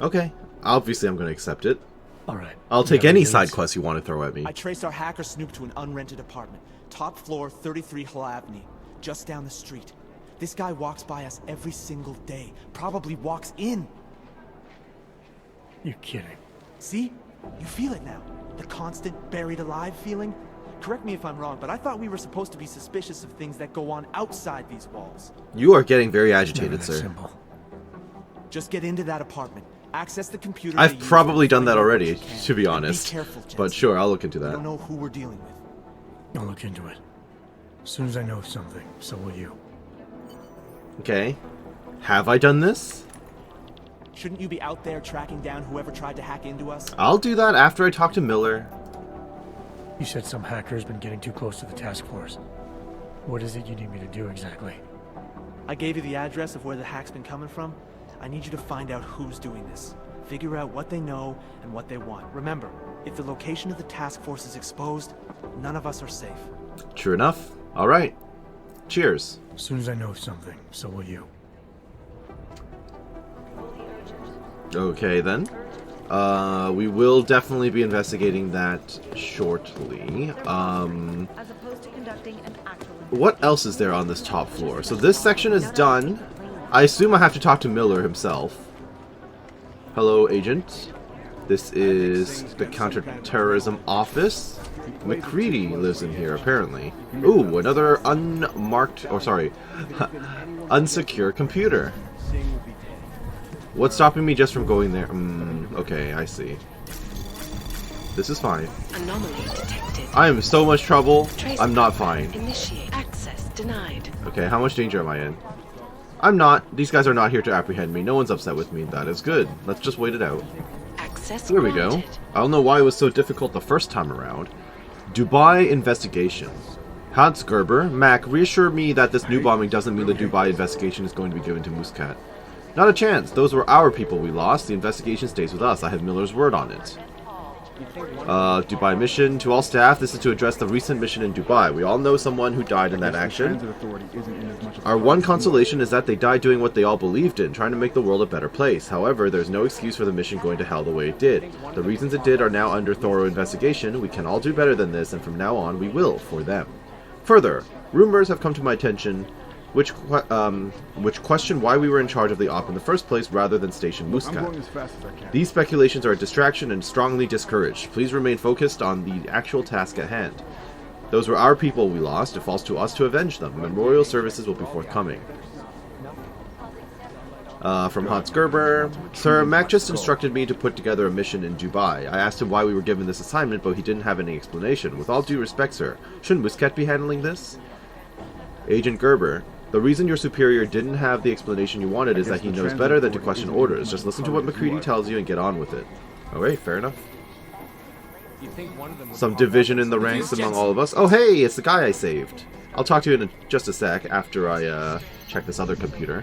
Okay, obviously I'm going to accept it.
Alright.
I'll take any side quest you want to throw at me.
I traced our hacker Snoop to an unrented apartment. Top floor, 33 Hlavny. Just down the street. This guy walks by us every single day. Probably walks in.
You're kidding.
See? You feel it now. The constant buried alive feeling. Correct me if I'm wrong, but I thought we were supposed to be suspicious of things that go on outside these walls.
You are getting very agitated, sir.
Simple.
Just get into that apartment. Access the computer.
I've probably done that already, to be honest.
Be careful, Jensen.
But sure, I'll look into
We
that.
don't know who we're dealing with.
I'll look into it. As soon as I know something, so will you.
Okay. Have I done this?
Shouldn't you be out there tracking down whoever tried to hack into us?
I'll do that after I talk to Miller.
You said some hacker's been getting too close to the task force. What is it you need me to do exactly?
I gave you the address of where the hack's been coming from. I need you to find out who's doing this. Figure out what they know and what they want. Remember, if the location of the task force is exposed, none of us are safe.
True enough. Alright. Cheers.
As soon as I know something, so will you.
Okay, then. We will definitely be investigating that shortly.
As opposed to conducting an actual...
What else is there on this top floor? So this section is done. I assume I have to talk to Miller himself. Hello, agent. This is the counterterrorism office. McCready lives in here, apparently. Ooh, another unmarked, or sorry, unsecure computer. What's stopping me just from going there? Okay, I see. This is fine.
Anomaly detected.
I am in so much trouble. I'm not fine.
Initiate access denied.
Okay, how much danger am I in? I'm not. These guys are not here to apprehend me. No one's upset with me. That is good. Let's just wait it out.
Access
There we go.
granted.
I don't know why it was so difficult the first time around. Dubai investigation. Hans Gerber, Mac, reassure me that this new bombing doesn't mean the Dubai investigation is going to be given to Muscat. Not a chance. Those were our people we lost. The investigation stays with us. I have Miller's word on it. Dubai mission. To all staff, this is to address the recent mission in Dubai. We all know someone who died in that action. Our one consolation is that they died doing what they all believed in, trying to make the world a better place. However, there's no excuse for the mission going to hell the way it did. The reasons it did are now under thorough investigation. We can all do better than this, and from now on, we will, for them. Further, rumors have come to my attention which question why we were in charge of the op in the first place rather than Station Muscat. These speculations are a distraction and strongly discouraged. Please remain focused on the actual task at hand. Those were our people we lost. It falls to us to avenge them. Memorial services will be forthcoming. From Hans Gerber. Sir, Mac just instructed me to put together a mission in Dubai. I asked him why we were given this assignment, but he didn't have any explanation. With all due respect, sir, shouldn't Muscat be handling this? Agent Gerber. The reason your superior didn't have the explanation you wanted is that he knows better than to question orders. Just listen to what McCready tells you and get on with it. Alright, fair enough. Some division in the ranks among all of us. Oh hey, it's the guy I saved. I'll talk to you in just a sec after I check this other computer.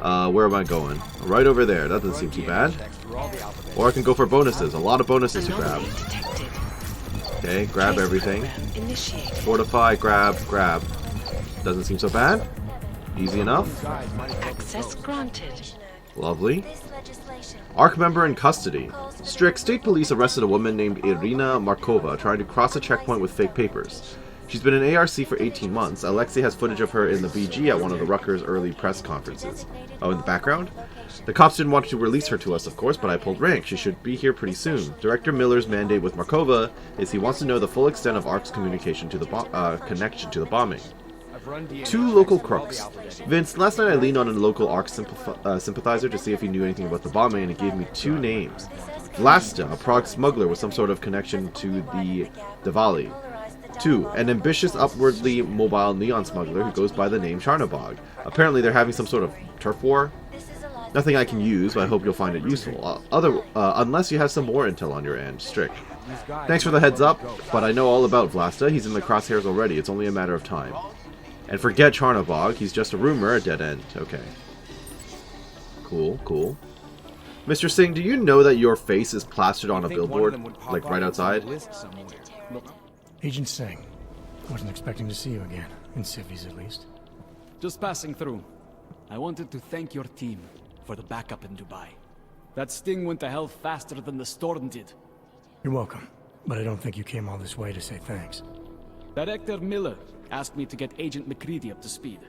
Where am I going? Right over there. That doesn't seem too bad. Or I can go for bonuses. A lot of bonuses to grab. Okay, grab everything. Fortify, grab. Doesn't seem so bad. Easy enough.
Access granted.
Lovely. ARC member in custody. Strict state police arrested a woman named Irina Markova trying to cross a checkpoint with fake papers. She's been in ARC for 18 months. Alexei has footage of her in the BG at one of the Rutgers early press conferences. Oh, in the background? The cops didn't want to release her to us, of course, but I pulled rank. She should be here pretty soon. Director Miller's mandate with Markova is he wants to know the full extent of ARC's communication to the connection to the bombing. 2 local crooks. Vince, last night I leaned on a local ARC sympathizer to see if he knew anything about the bombing, and he gave me 2 names. Vlasta, a Prague smuggler with some sort of connection to the Diwali. 2. An ambitious, upwardly mobile neon smuggler who goes by the name Charnabog. Apparently they're having some sort of turf war. Nothing I can use, but I hope you'll find it useful. Unless you have some more intel on your end. Strict. Thanks for the heads up, but I know all about Vlasta. He's in the crosshairs already. It's only a matter of time. And forget Charnabog. He's just a rumor, a dead end. Okay. Cool. Mr. Singh, do you know that your face is plastered on a billboard? Like right outside?
Agent Singh. Wasn't expecting to see you again. In civvies, at least.
Just passing through. I wanted to thank your team for the backup in Dubai. That sting went to hell faster than the storm did.
You're welcome. But I don't think you came all this way to say thanks.
Director Miller asked me to get Agent McCready up to speed.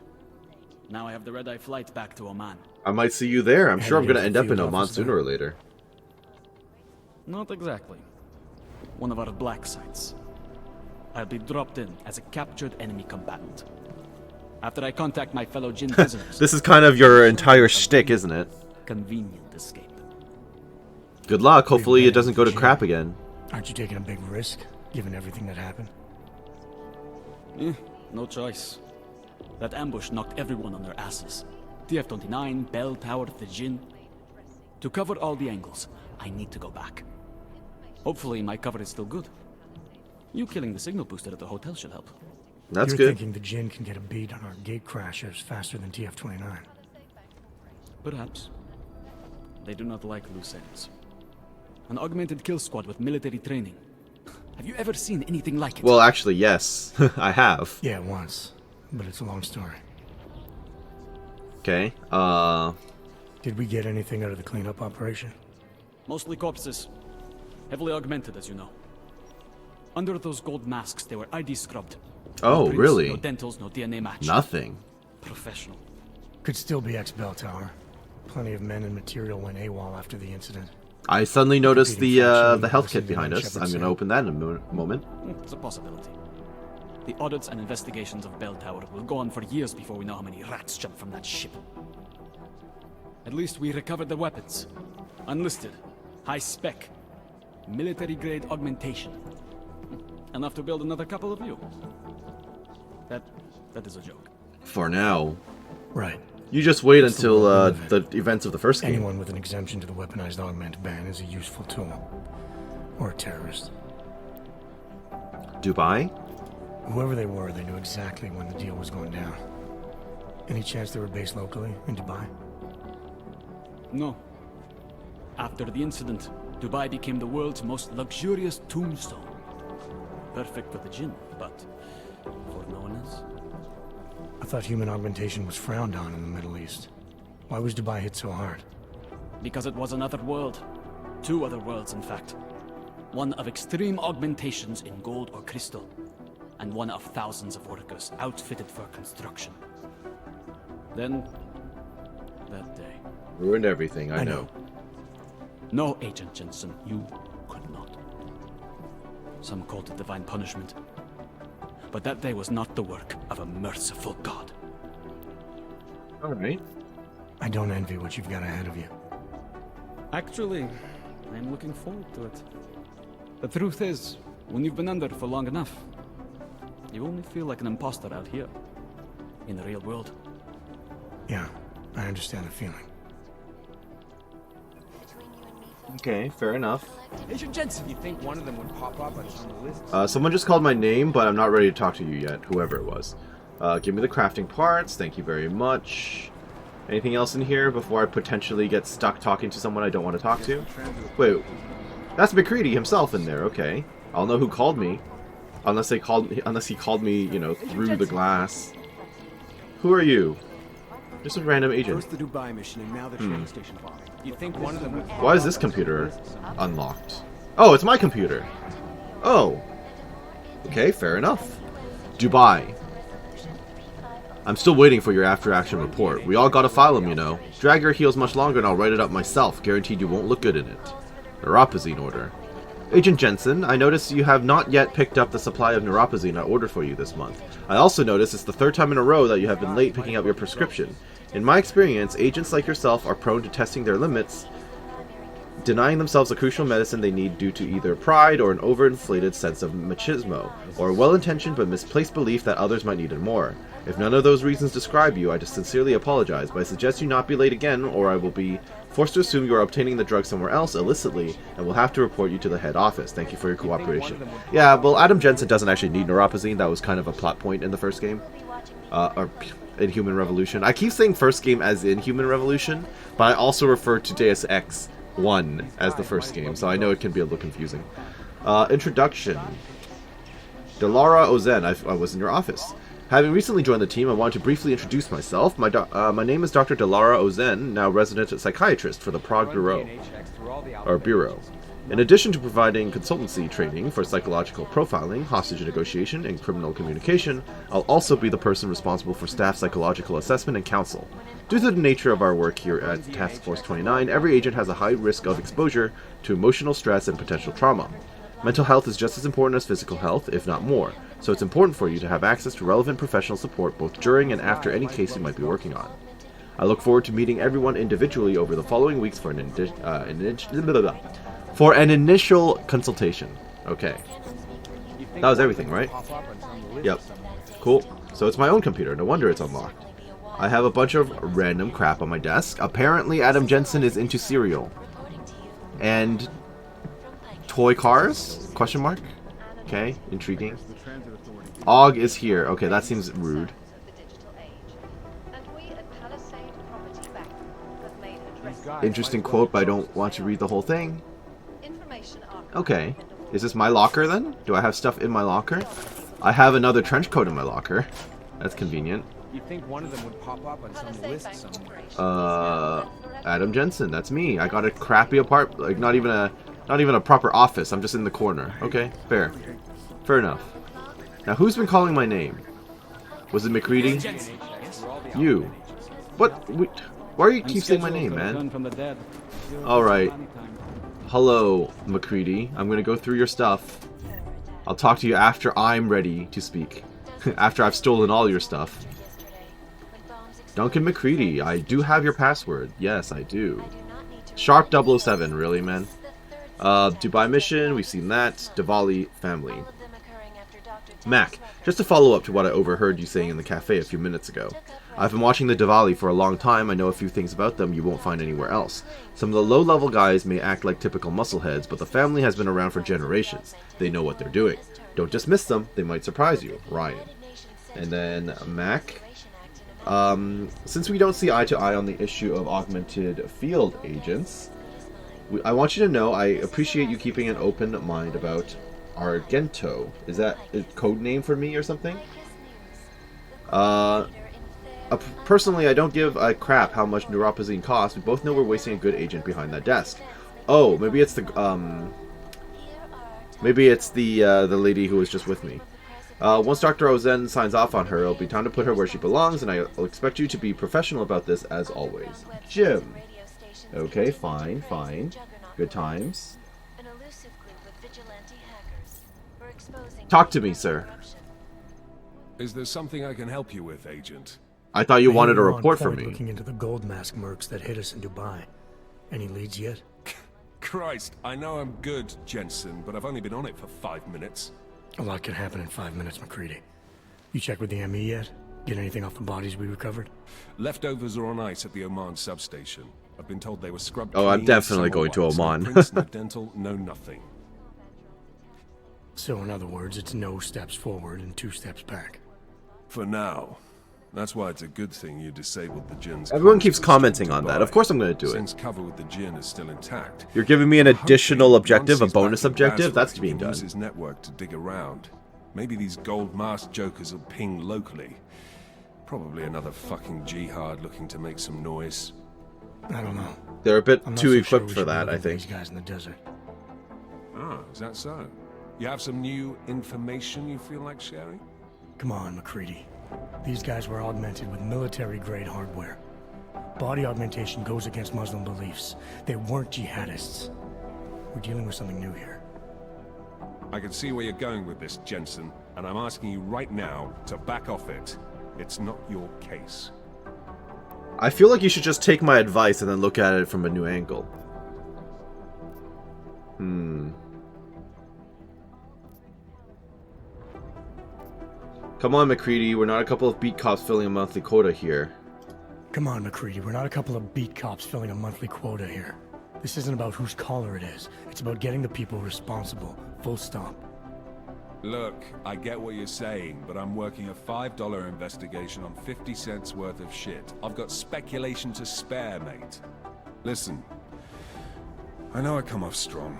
Now I have the red-eye flight back to Oman.
I might see you there. I'm sure I'm going to end up in Oman sooner or later.
Not exactly. One of our black sites. I'll be dropped in as a captured enemy combatant. After I contact my fellow Jinn prisoners.
This is kind of your entire shtick, isn't it?
Convenient escape.
Good luck. Hopefully it doesn't go to crap again.
Aren't you taking a big risk, given everything that happened?
No choice. That ambush knocked everyone on their asses. TF-29, Bell Tower, the Jinn. To cover all the angles, I need to go back. Hopefully my cover is still good. You killing the signal booster at the hotel should help.
That's
You're
good.
Thinking the Jinn can get a beat on our gate crashers faster than TF-29.
Perhaps. They do not like loose ends. An augmented kill squad with military training. Have you ever seen anything like it?
Well, actually, yes. I have.
Yeah, once. But it's a long story.
Okay,
Did we get anything out of the cleanup operation?
Mostly corpses. Heavily augmented, as you know. Under those gold masks, they were ID scrubbed.
Oh,
No prints,
really?
No dentals, no DNA match.
Nothing.
Professional.
Could still be ex-Bell Tower. Plenty of men and material went AWOL after the incident.
I suddenly noticed the health kit behind us. I'm going to open that in a moment.
It's a possibility. The audits and investigations of Bell Tower will go on for years before we know how many rats jumped from that ship. At least we recovered the weapons. Unlisted. High spec. Military-grade augmentation. Enough to build another couple of you. That is a joke.
For now.
Right.
You just wait until the events of the first game.
Anyone with an exemption to the weaponized augment ban is a useful tool. Or a terrorist.
Dubai?
Whoever they were, they knew exactly when the deal was going down. Any chance they were based locally in Dubai?
No. After the incident, Dubai became the world's most luxurious tombstone. Perfect for the jinn, but for no one else.
I thought human augmentation was frowned on in the Middle East. Why was Dubai hit so hard?
Because it was another world. 2 other worlds, in fact. One of extreme augmentations in gold or crystal, and one of thousands of workers outfitted for construction. Then, that day...
Ruined everything, I know.
No, Agent Jensen, you could not. Some called it divine punishment. But that day was not the work of a merciful God.
Alright.
I don't envy what you've got ahead of you.
Actually, I'm looking forward to it. The truth is, when you've been under for long enough, you only feel like an imposter out here, in the real world.
Yeah, I understand the feeling.
Okay, fair enough.
Agent Jensen, you think one of them would pop up on some list?
Someone just called my name, but I'm not ready to talk to you yet, whoever it was. Give me the crafting parts, thank you very much. Anything else in here before I potentially get stuck talking to someone I don't want to talk to? Wait, that's McCready himself in there, okay. I'll know who called me. Unless he called me, you know, through the glass. Who are you? Just a random agent.
First the Dubai mission and now the train station bomb. You think one of them would...
Why is this computer unlocked? Oh, it's my computer. Oh. Okay, fair enough. Dubai. I'm still waiting for your after-action report. We all gotta file them, you know. Drag your heels much longer and I'll write it up myself. Guaranteed you won't look good in it. Neuropazine order. Agent Jensen, I notice you have not yet picked up the supply of neuropazine I ordered for you this month. I also notice it's the 3rd time in a row that you have been late picking up your prescription. In my experience, agents like yourself are prone to testing their limits, denying themselves the crucial medicine they need due to either pride or an overinflated sense of machismo, or a well-intentioned but misplaced belief that others might need it more. If none of those reasons describe you, I just sincerely apologize, but I suggest you not be late again, or I will be forced to assume you are obtaining the drug somewhere else illicitly, and will have to report you to the head office. Thank you for your cooperation. Yeah, well, Adam Jensen doesn't actually need neuropazine. That was kind of a plot point in the first game. Or in Human Revolution. I keep saying first game as in Human Revolution, but I also refer to Deus Ex 1 as the first game, so I know it can be a little confusing. Introduction. Delara Ozen, I was in your office. Having recently joined the team, I want to briefly introduce myself. My name is Dr. Delara Ozen, now resident psychiatrist for the Prague Bureau. In addition to providing consultancy training for psychological profiling, hostage negotiation, and criminal communication, I'll also be the person responsible for staff psychological assessment and counsel. Due to the nature of our work here at Task Force 29, every agent has a high risk of exposure to emotional stress and potential trauma. Mental health is just as important as physical health, if not more, so it's important for you to have access to relevant professional support both during and after any case you might be working on. I look forward to meeting everyone individually over the following weeks for an initial consultation. Okay. That was everything, right? Yep. Cool. So it's my own computer. No wonder it's unlocked. I have a bunch of random crap on my desk. Apparently Adam Jensen is into cereal. And toy cars? Question mark? Okay, intriguing. Og is here. Okay, that seems rude. Interesting quote, but I don't want to read the whole thing. Okay. Is this my locker then? Do I have stuff in my locker? I have another trench coat in my locker. That's convenient.
You think one of them would pop up on some list somewhere?
Adam Jensen, that's me. I got a crappy apartment, like not even a proper office. I'm just in the corner. Okay, fair. Fair enough. Now who's been calling my name? Was it McCready? You. What? Why are you keep saying my name, man? Alright. Hello, McCready. I'm gonna go through your stuff. I'll talk to you after I'm ready to speak. After I've stolen all your stuff. Duncan McCready, I do have your password. Yes, I do. Sharp 007, really, man? Dubai mission, we've seen that. Diwali family. Mac, just to follow up to what I overheard you saying in the cafe a few minutes ago. I've been watching the Diwali for a long time. I know a few things about them you won't find anywhere else. Some of the low-level guys may act like typical muscleheads, but the family has been around for generations. They know what they're doing. Don't dismiss them. They might surprise you. Ryan. And then Mac. Since we don't see eye to eye on the issue of augmented field agents, I want you to know I appreciate you keeping an open mind about Argento. Is that a code name for me or something? Personally, I don't give a crap how much neuropazine costs. We both know we're wasting a good agent behind that desk. Oh, maybe it's the lady who was just with me. Once Dr. Ozen signs off on her, it'll be time to put her where she belongs, and I'll expect you to be professional about this as always. Jim. Okay, fine. Good times. Talk to me, sir.
Is there something I can help you with, Agent?
I thought you wanted a report from me.
Looking into the gold mask mercs that hit us in Dubai. Any leads yet?
Christ, I know I'm good, Jensen, but I've only been on it for 5 minutes.
A lot can happen in 5 minutes, McCready. You checked with the ME yet? Get anything off the bodies we recovered?
Leftovers are on ice at the Oman substation. I've been told they were scrubbed.
Oh, I'm definitely going to Oman.
No prints, no dental, no nothing.
So in other words, it's no steps forward and 2 steps back.
For now. That's why it's a good thing you disabled the Jinn's.
Everyone keeps commenting on that. Of course I'm going to do it.
Since cover with the Jinn is still intact.
You're giving me an additional objective, a bonus objective? That's being done.
Use his network to dig around. Maybe these gold mask jokers will ping locally. Probably another fucking jihad looking to make some noise.
I don't know.
They're a bit too equipped for that, I think.
These guys in the desert.
Ah, is that so? You have some new information you feel like sharing?
Come on, McCready. These guys were augmented with military-grade hardware. Body augmentation goes against Muslim beliefs. They weren't jihadists. We're dealing with something new here.
I can see where you're going with this, Jensen, and I'm asking you right now to back off it. It's not your case.
I feel like you should just take my advice and then look at it from a new angle. Come on, McCready. We're not a couple of beat cops filling a monthly quota here.
Come on, McCready. We're not a couple of beat cops filling a monthly quota here. This isn't about whose collar it is. It's about getting the people responsible. Full stop.
Look, I get what you're saying, but I'm working a $5 investigation on 50 cents worth of shit. I've got speculation to spare, mate. Listen, I know I come off strong.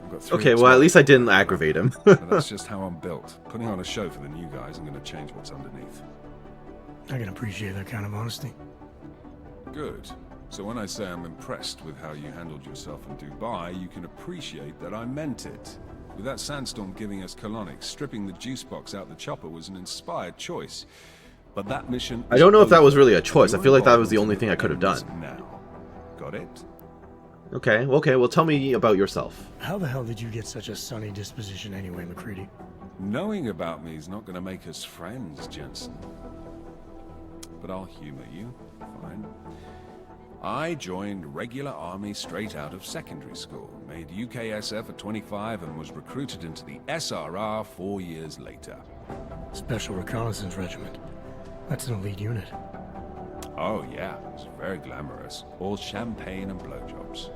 I've got 3
Okay, well, at least I didn't aggravate him.
But that's just how I'm built. Putting on a show for the new guys, I'm going to change what's underneath.
I can appreciate that kind of honesty.
Good. So when I say I'm impressed with how you handled yourself in Dubai, you can appreciate that I meant it. With that sandstorm giving us colonics, stripping the juice box out the chopper was an inspired choice. But that mission...
I don't know if that was really a choice. I feel like that was the only thing I could have done.
Now. Got it?
Okay, well tell me about yourself.
How the hell did you get such a sunny disposition anyway, McCready?
Knowing about me is not going to make us friends, Jensen. But I'll humor you. Fine. I joined regular army straight out of secondary school, made UKSF at 25 and was recruited into the SRR 4 years later.
Special Reconnaissance Regiment. That's an elite unit.
Oh yeah, it's very glamorous. All champagne and blowjobs.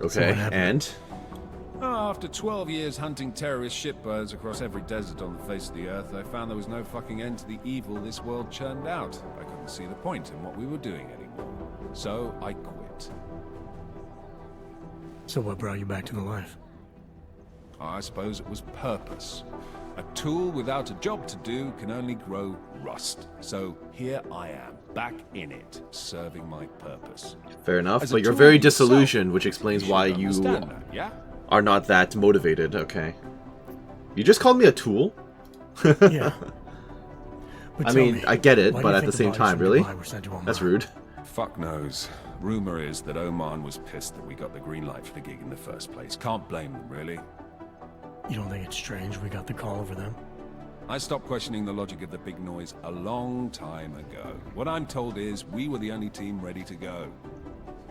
Okay, and?
After 12 years hunting terrorist shitbirds across every desert on the face of the earth, I found there was no fucking end to the evil this world churned out. I couldn't see the point in what we were doing anymore. So I quit.
So what brought you back to the life?
I suppose it was purpose. A tool without a job to do can only grow rust. So here I am, back in it, serving my purpose.
Fair enough, but you're very disillusioned, which explains why you are not that motivated. Okay. You just called me a tool?
Yeah.
I mean, I get it, but at the same time, really? That's rude.
Fuck knows. Rumor is that Oman was pissed that we got the green light for the gig in the first place. Can't blame them, really.
You don't think it's strange we got the call over them?
I stopped questioning the logic of the big noise a long time ago. What I'm told is we were the only team ready to go.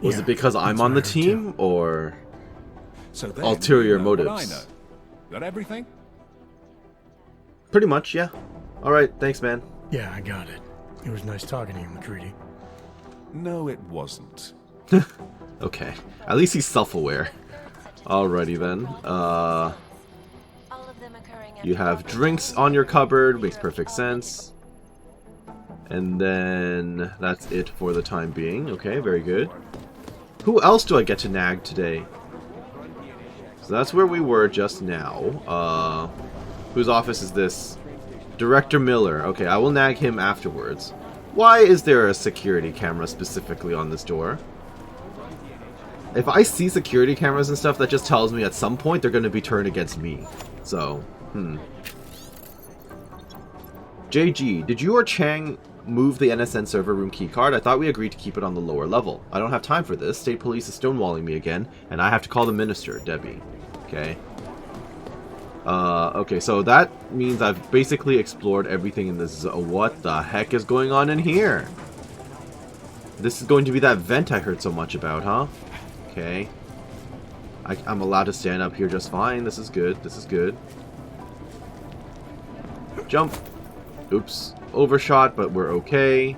Was it because I'm on the team, or
so then,
ulterior
you know
motives?
What I know. Got everything?
Pretty much, yeah. Alright, thanks, man.
Yeah, I got it. It was nice talking to you, McCready.
No, it wasn't.
Okay. At least he's self-aware. Alrighty then. You have drinks on your cupboard, makes perfect sense. And then that's it for the time being. Okay, very good. Who else do I get to nag today? So that's where we were just now. Whose office is this? Director Miller. Okay, I will nag him afterwards. Why is there a security camera specifically on this door? If I see security cameras and stuff, that just tells me at some point they're going to be turned against me. So, JG, did you or Chang move the NSN server room keycard? I thought we agreed to keep it on the lower level. I don't have time for this. State police is stonewalling me again, and I have to call the minister, Debbie. Okay. Okay, so that means I've basically explored everything in this. What the heck is going on in here? This is going to be that vent I heard so much about, huh? Okay. I'm allowed to stand up here just fine. This is good. This is good. Jump. Oops. Overshot, but we're okay.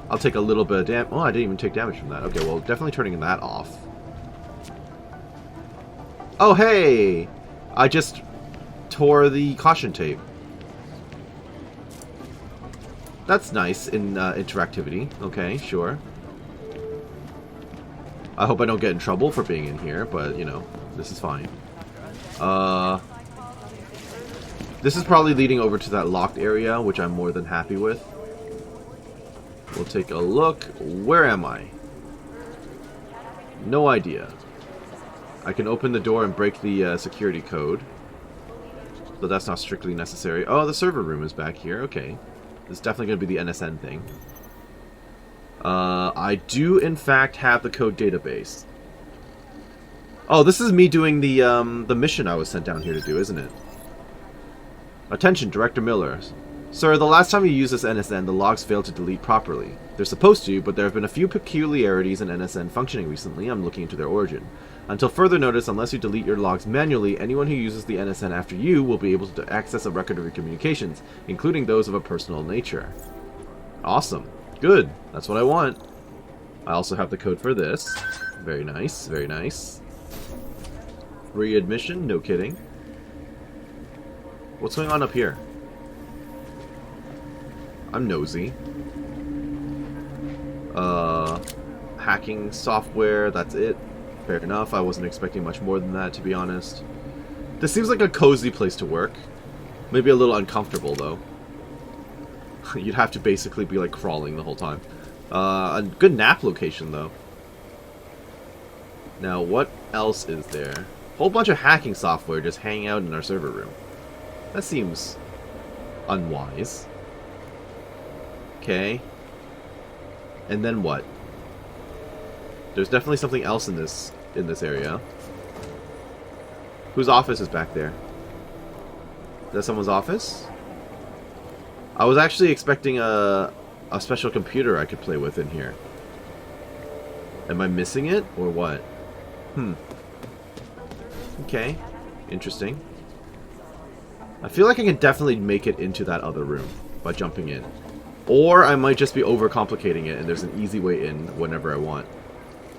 I'll take a little bit of damage. Oh, I didn't even take damage from that. Okay, well, definitely turning that off. Oh, hey! I just tore the caution tape. That's nice in interactivity. Okay, sure. I hope I don't get in trouble for being in here, but, you know, this is fine. This is probably leading over to that locked area, which I'm more than happy with. We'll take a look. Where am I? No idea. I can open the door and break the security code. But that's not strictly necessary. Oh, the server room is back here. Okay. This is definitely going to be the NSN thing. I do, in fact, have the code database. Oh, this is me doing the mission I was sent down here to do, isn't it? Attention, Director Miller. Sir, the last time you used this NSN, the logs failed to delete properly. They're supposed to, but there have been a few peculiarities in NSN functioning recently. I'm looking into their origin. Until further notice, unless you delete your logs manually, anyone who uses the NSN after you will be able to access a record of your communications, including those of a personal nature. Awesome. Good. That's what I want. I also have the code for this. Very nice. Very nice. Free admission? No kidding. What's going on up here? I'm nosy. Hacking software, that's it. Fair enough, I wasn't expecting much more than that, to be honest. This seems like a cozy place to work. Maybe a little uncomfortable, though. You'd have to basically be, like, crawling the whole time. A good nap location, though. Now, what else is there? Whole bunch of hacking software just hanging out in our server room. That seems unwise. Okay. And then what? There's definitely something else in this area. Whose office is back there? Is that someone's office? I was actually expecting a special computer I could play with in here. Am I missing it, or what? Okay. Interesting. I feel like I can definitely make it into that other room by jumping in. Or I might just be overcomplicating it and there's an easy way in whenever I want.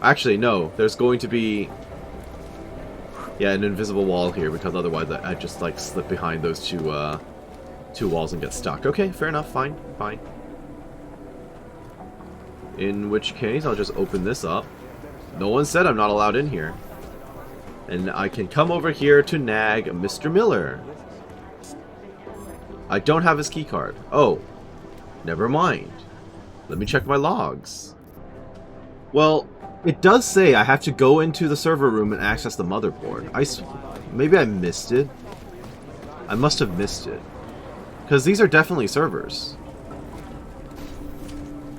Actually, no. There's going to be... yeah, an invisible wall here, because otherwise I'd just, like, slip behind those two walls and get stuck. Okay, fair enough. Fine. Fine. In which case, I'll just open this up. No one said I'm not allowed in here. And I can come over here to nag Mr. Miller. I don't have his keycard. Oh. Never mind. Let me check my logs. Well, it does say I have to go into the server room and access the motherboard. Maybe I missed it. I must have missed it. Because these are definitely servers.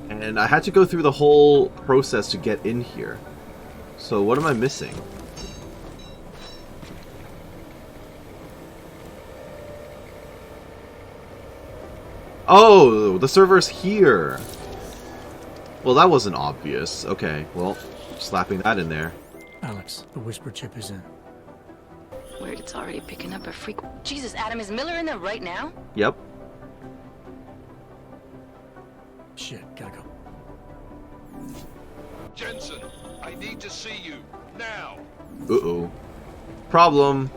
And I had to go through the whole process to get in here. So what am I missing? Oh, the server's here. Well, that wasn't obvious. Okay, well, slapping that in there.
Alex, the whisper chip is in.
Weird, it's already picking up a freak. Jesus, Adam, is Miller in there right now?
Yep.
Shit, gotta go.
Jensen, I need to see you, now.
Uh-oh. Problem.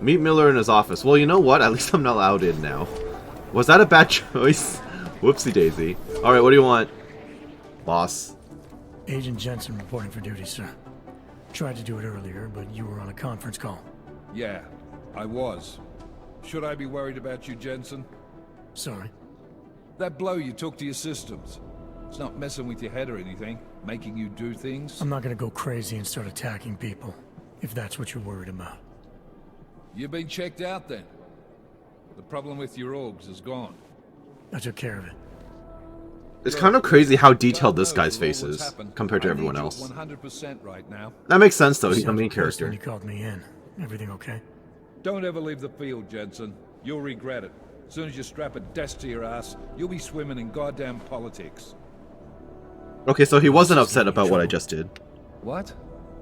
Meet Miller in his office. Well, you know what? At least I'm not allowed in now. Was that a bad choice? Whoopsie daisy. Alright, what do you want? Boss.
Agent Jensen reporting for duty, sir. Tried to do it earlier, but you were on a conference call.
Yeah, I was. Should I be worried about you, Jensen?
Sorry.
That blow you took to your systems. It's not messing with your head or anything, making you do things.
I'm not gonna go crazy and start attacking people, if that's what you're worried about.
You've been checked out then. The problem with your orgs is gone.
I took care of it.
It's kind of crazy how detailed this guy's face is compared to everyone else.
100% right now.
That makes sense though, he's the main character.
When you called me in, everything okay?
Don't ever leave the field, Jensen. You'll regret it. As soon as you strap a desk to your ass, you'll be swimming in goddamn politics.
Okay, so he wasn't upset about what I just did.
What?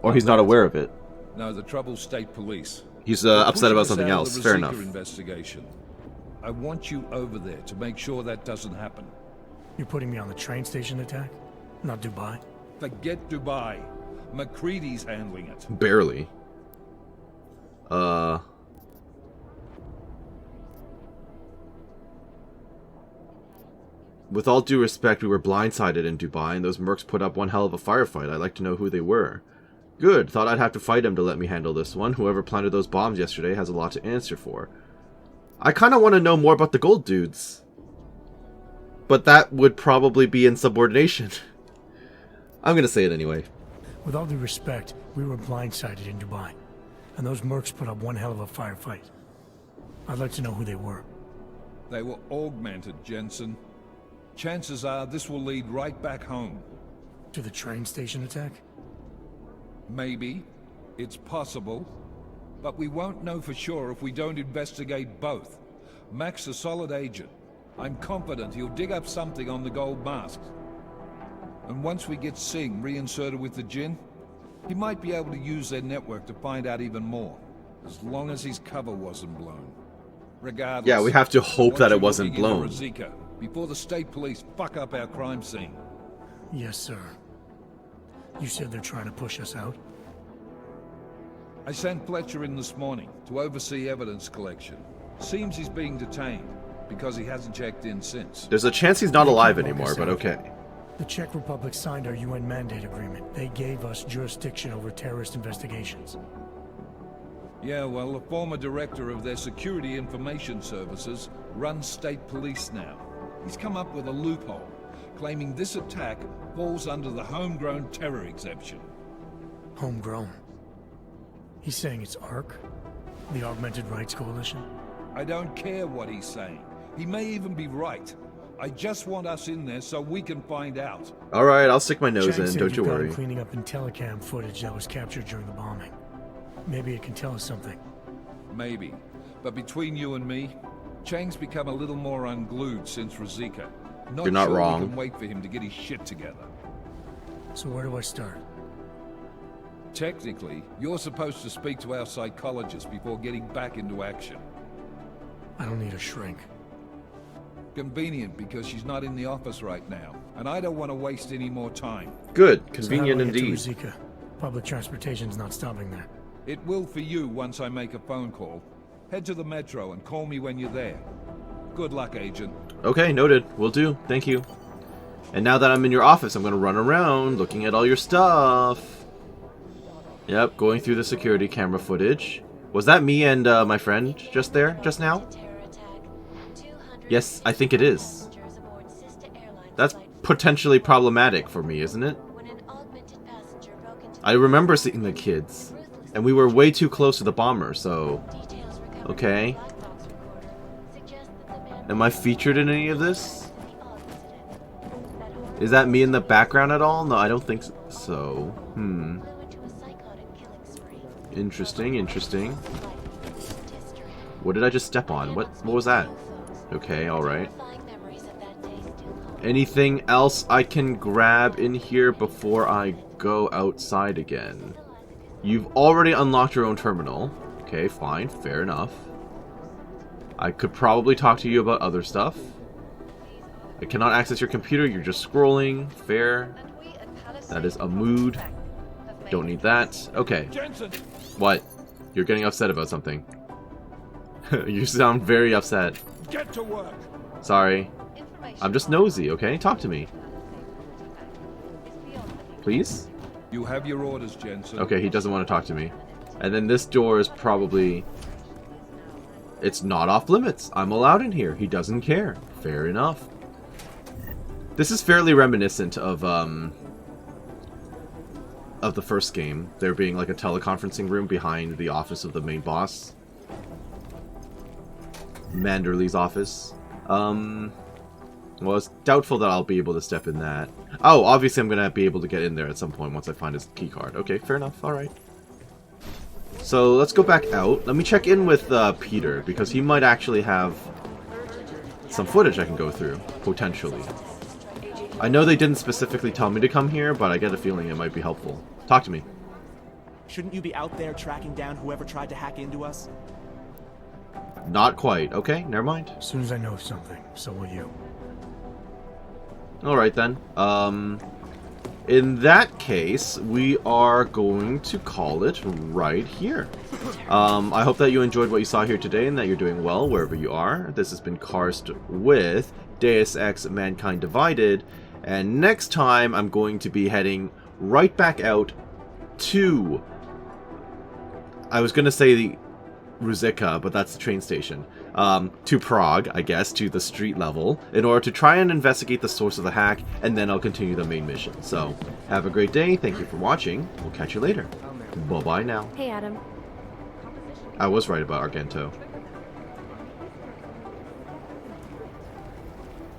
Or he's not aware of it.
No, the trouble's state police.
He's upset about something else. Fair enough.
Investigation. I want you over there to make sure that doesn't happen.
You're putting me on the train station attack? Not Dubai?
Forget Dubai. McCready's handling it.
Barely. With all due respect, we were blindsided in Dubai, and those mercs put up one hell of a firefight. I'd like to know who they were. Good. Thought I'd have to fight him to let me handle this one. Whoever planted those bombs yesterday has a lot to answer for. I kind of want to know more about the gold dudes. But that would probably be insubordination. I'm gonna say it anyway.
With all due respect, we were blindsided in Dubai, and those mercs put up one hell of a firefight. I'd like to know who they were.
They were augmented, Jensen. Chances are this will lead right back home.
To the train station attack?
Maybe. It's possible. But we won't know for sure if we don't investigate both. Mac's a solid agent. I'm confident he'll dig up something on the gold masks. And once we get Singh reinserted with the Jinn, he might be able to use their network to find out even more. As long as his cover wasn't blown. Regardless,
yeah, we have to hope that it wasn't blown.
Rosika, before the state police fuck up our crime scene.
Yes, sir. You said they're trying to push us out?
I sent Fletcher in this morning to oversee evidence collection. Seems he's being detained because he hasn't checked in since.
There's a chance he's not alive anymore, but okay.
The Czech Republic signed our UN mandate agreement. They gave us jurisdiction over terrorist investigations.
Yeah, well, the former director of their security information services runs state police now. He's come up with a loophole, claiming this attack falls under the homegrown terror exemption.
Homegrown? He's saying it's ARC? The Augmented Rights Coalition?
I don't care what he's saying. He may even be right. I just want us in there so we can find out.
Alright, I'll stick my nose in, don't you
got
worry.
him cleaning up in telecam footage that was captured during the bombing. Maybe it can tell us something.
Maybe. But between you and me, Chang's become a little more unglued since Rosika.
You're not
sure
wrong.
We can wait for him to get his shit together.
So where do I start?
Technically, you're supposed to speak to our psychologist before getting back into action.
I don't need a shrink.
Convenient, because she's not in the office right now, and I don't want to waste any more time.
Good. Convenient
so how do I
indeed.
get to Rosika? Public transportation's not stopping there.
It will for you once I make a phone call. Head to the metro and call me when you're there. Good luck, Agent.
Okay, noted. Will do. Thank you. And now that I'm in your office, I'm going to run around looking at all your stuff. Yep, going through the security camera footage. Was that me and my friend just now? Yes, I think it is. That's potentially problematic for me, isn't it? I remember seeing the kids, and we were way too close to the bomber, so... Okay. Am I featured in any of this? Is that me in the background at all? No, I don't think so. Interesting, interesting. What did I just step on? What was that? Okay, alright. Anything else I can grab in here before I go outside again? You've already unlocked your own terminal. Okay, fine, fair enough. I could probably talk to you about other stuff. I cannot access your computer, you're just scrolling. Fair. That is a mood. Don't need that. Okay. What? You're getting upset about something. You sound very upset.
Get to work.
Sorry. I'm just nosy, okay? Talk to me. Please?
You have your orders, Jensen.
Okay, he doesn't want to talk to me. And then this door is probably... It's not off limits. I'm allowed in here. He doesn't care. Fair enough. This is fairly reminiscent of the first game. There being like a teleconferencing room behind the office of the main boss. Manderley's office. Well, it's doubtful that I'll be able to step in that. Oh, obviously I'm going to be able to get in there at some point once I find his keycard. Okay, fair enough. Alright. So, let's go back out. Let me check in with Peter, because he might actually have some footage I can go through, potentially. I know they didn't specifically tell me to come here, but I get a feeling it might be helpful. Talk to me.
Shouldn't you be out there tracking down whoever tried to hack into us?
Not quite. Okay, never mind.
As soon as I know something, so will you.
Alright then. In that case, we are going to call it right here. I hope that you enjoyed what you saw here today and that you're doing well wherever you are. This has been Karst with Deus Ex Mankind Divided. And next time, I'm going to be heading right back out to... I was going to say the Ruzicka, but that's the train station. To Prague, I guess, to the street level, in order to try and investigate the source of the hack, and then I'll continue the main mission. So, have a great day, thank you for watching, we'll catch you later. Bye-bye now.
Hey, Adam.
I was right about Argento.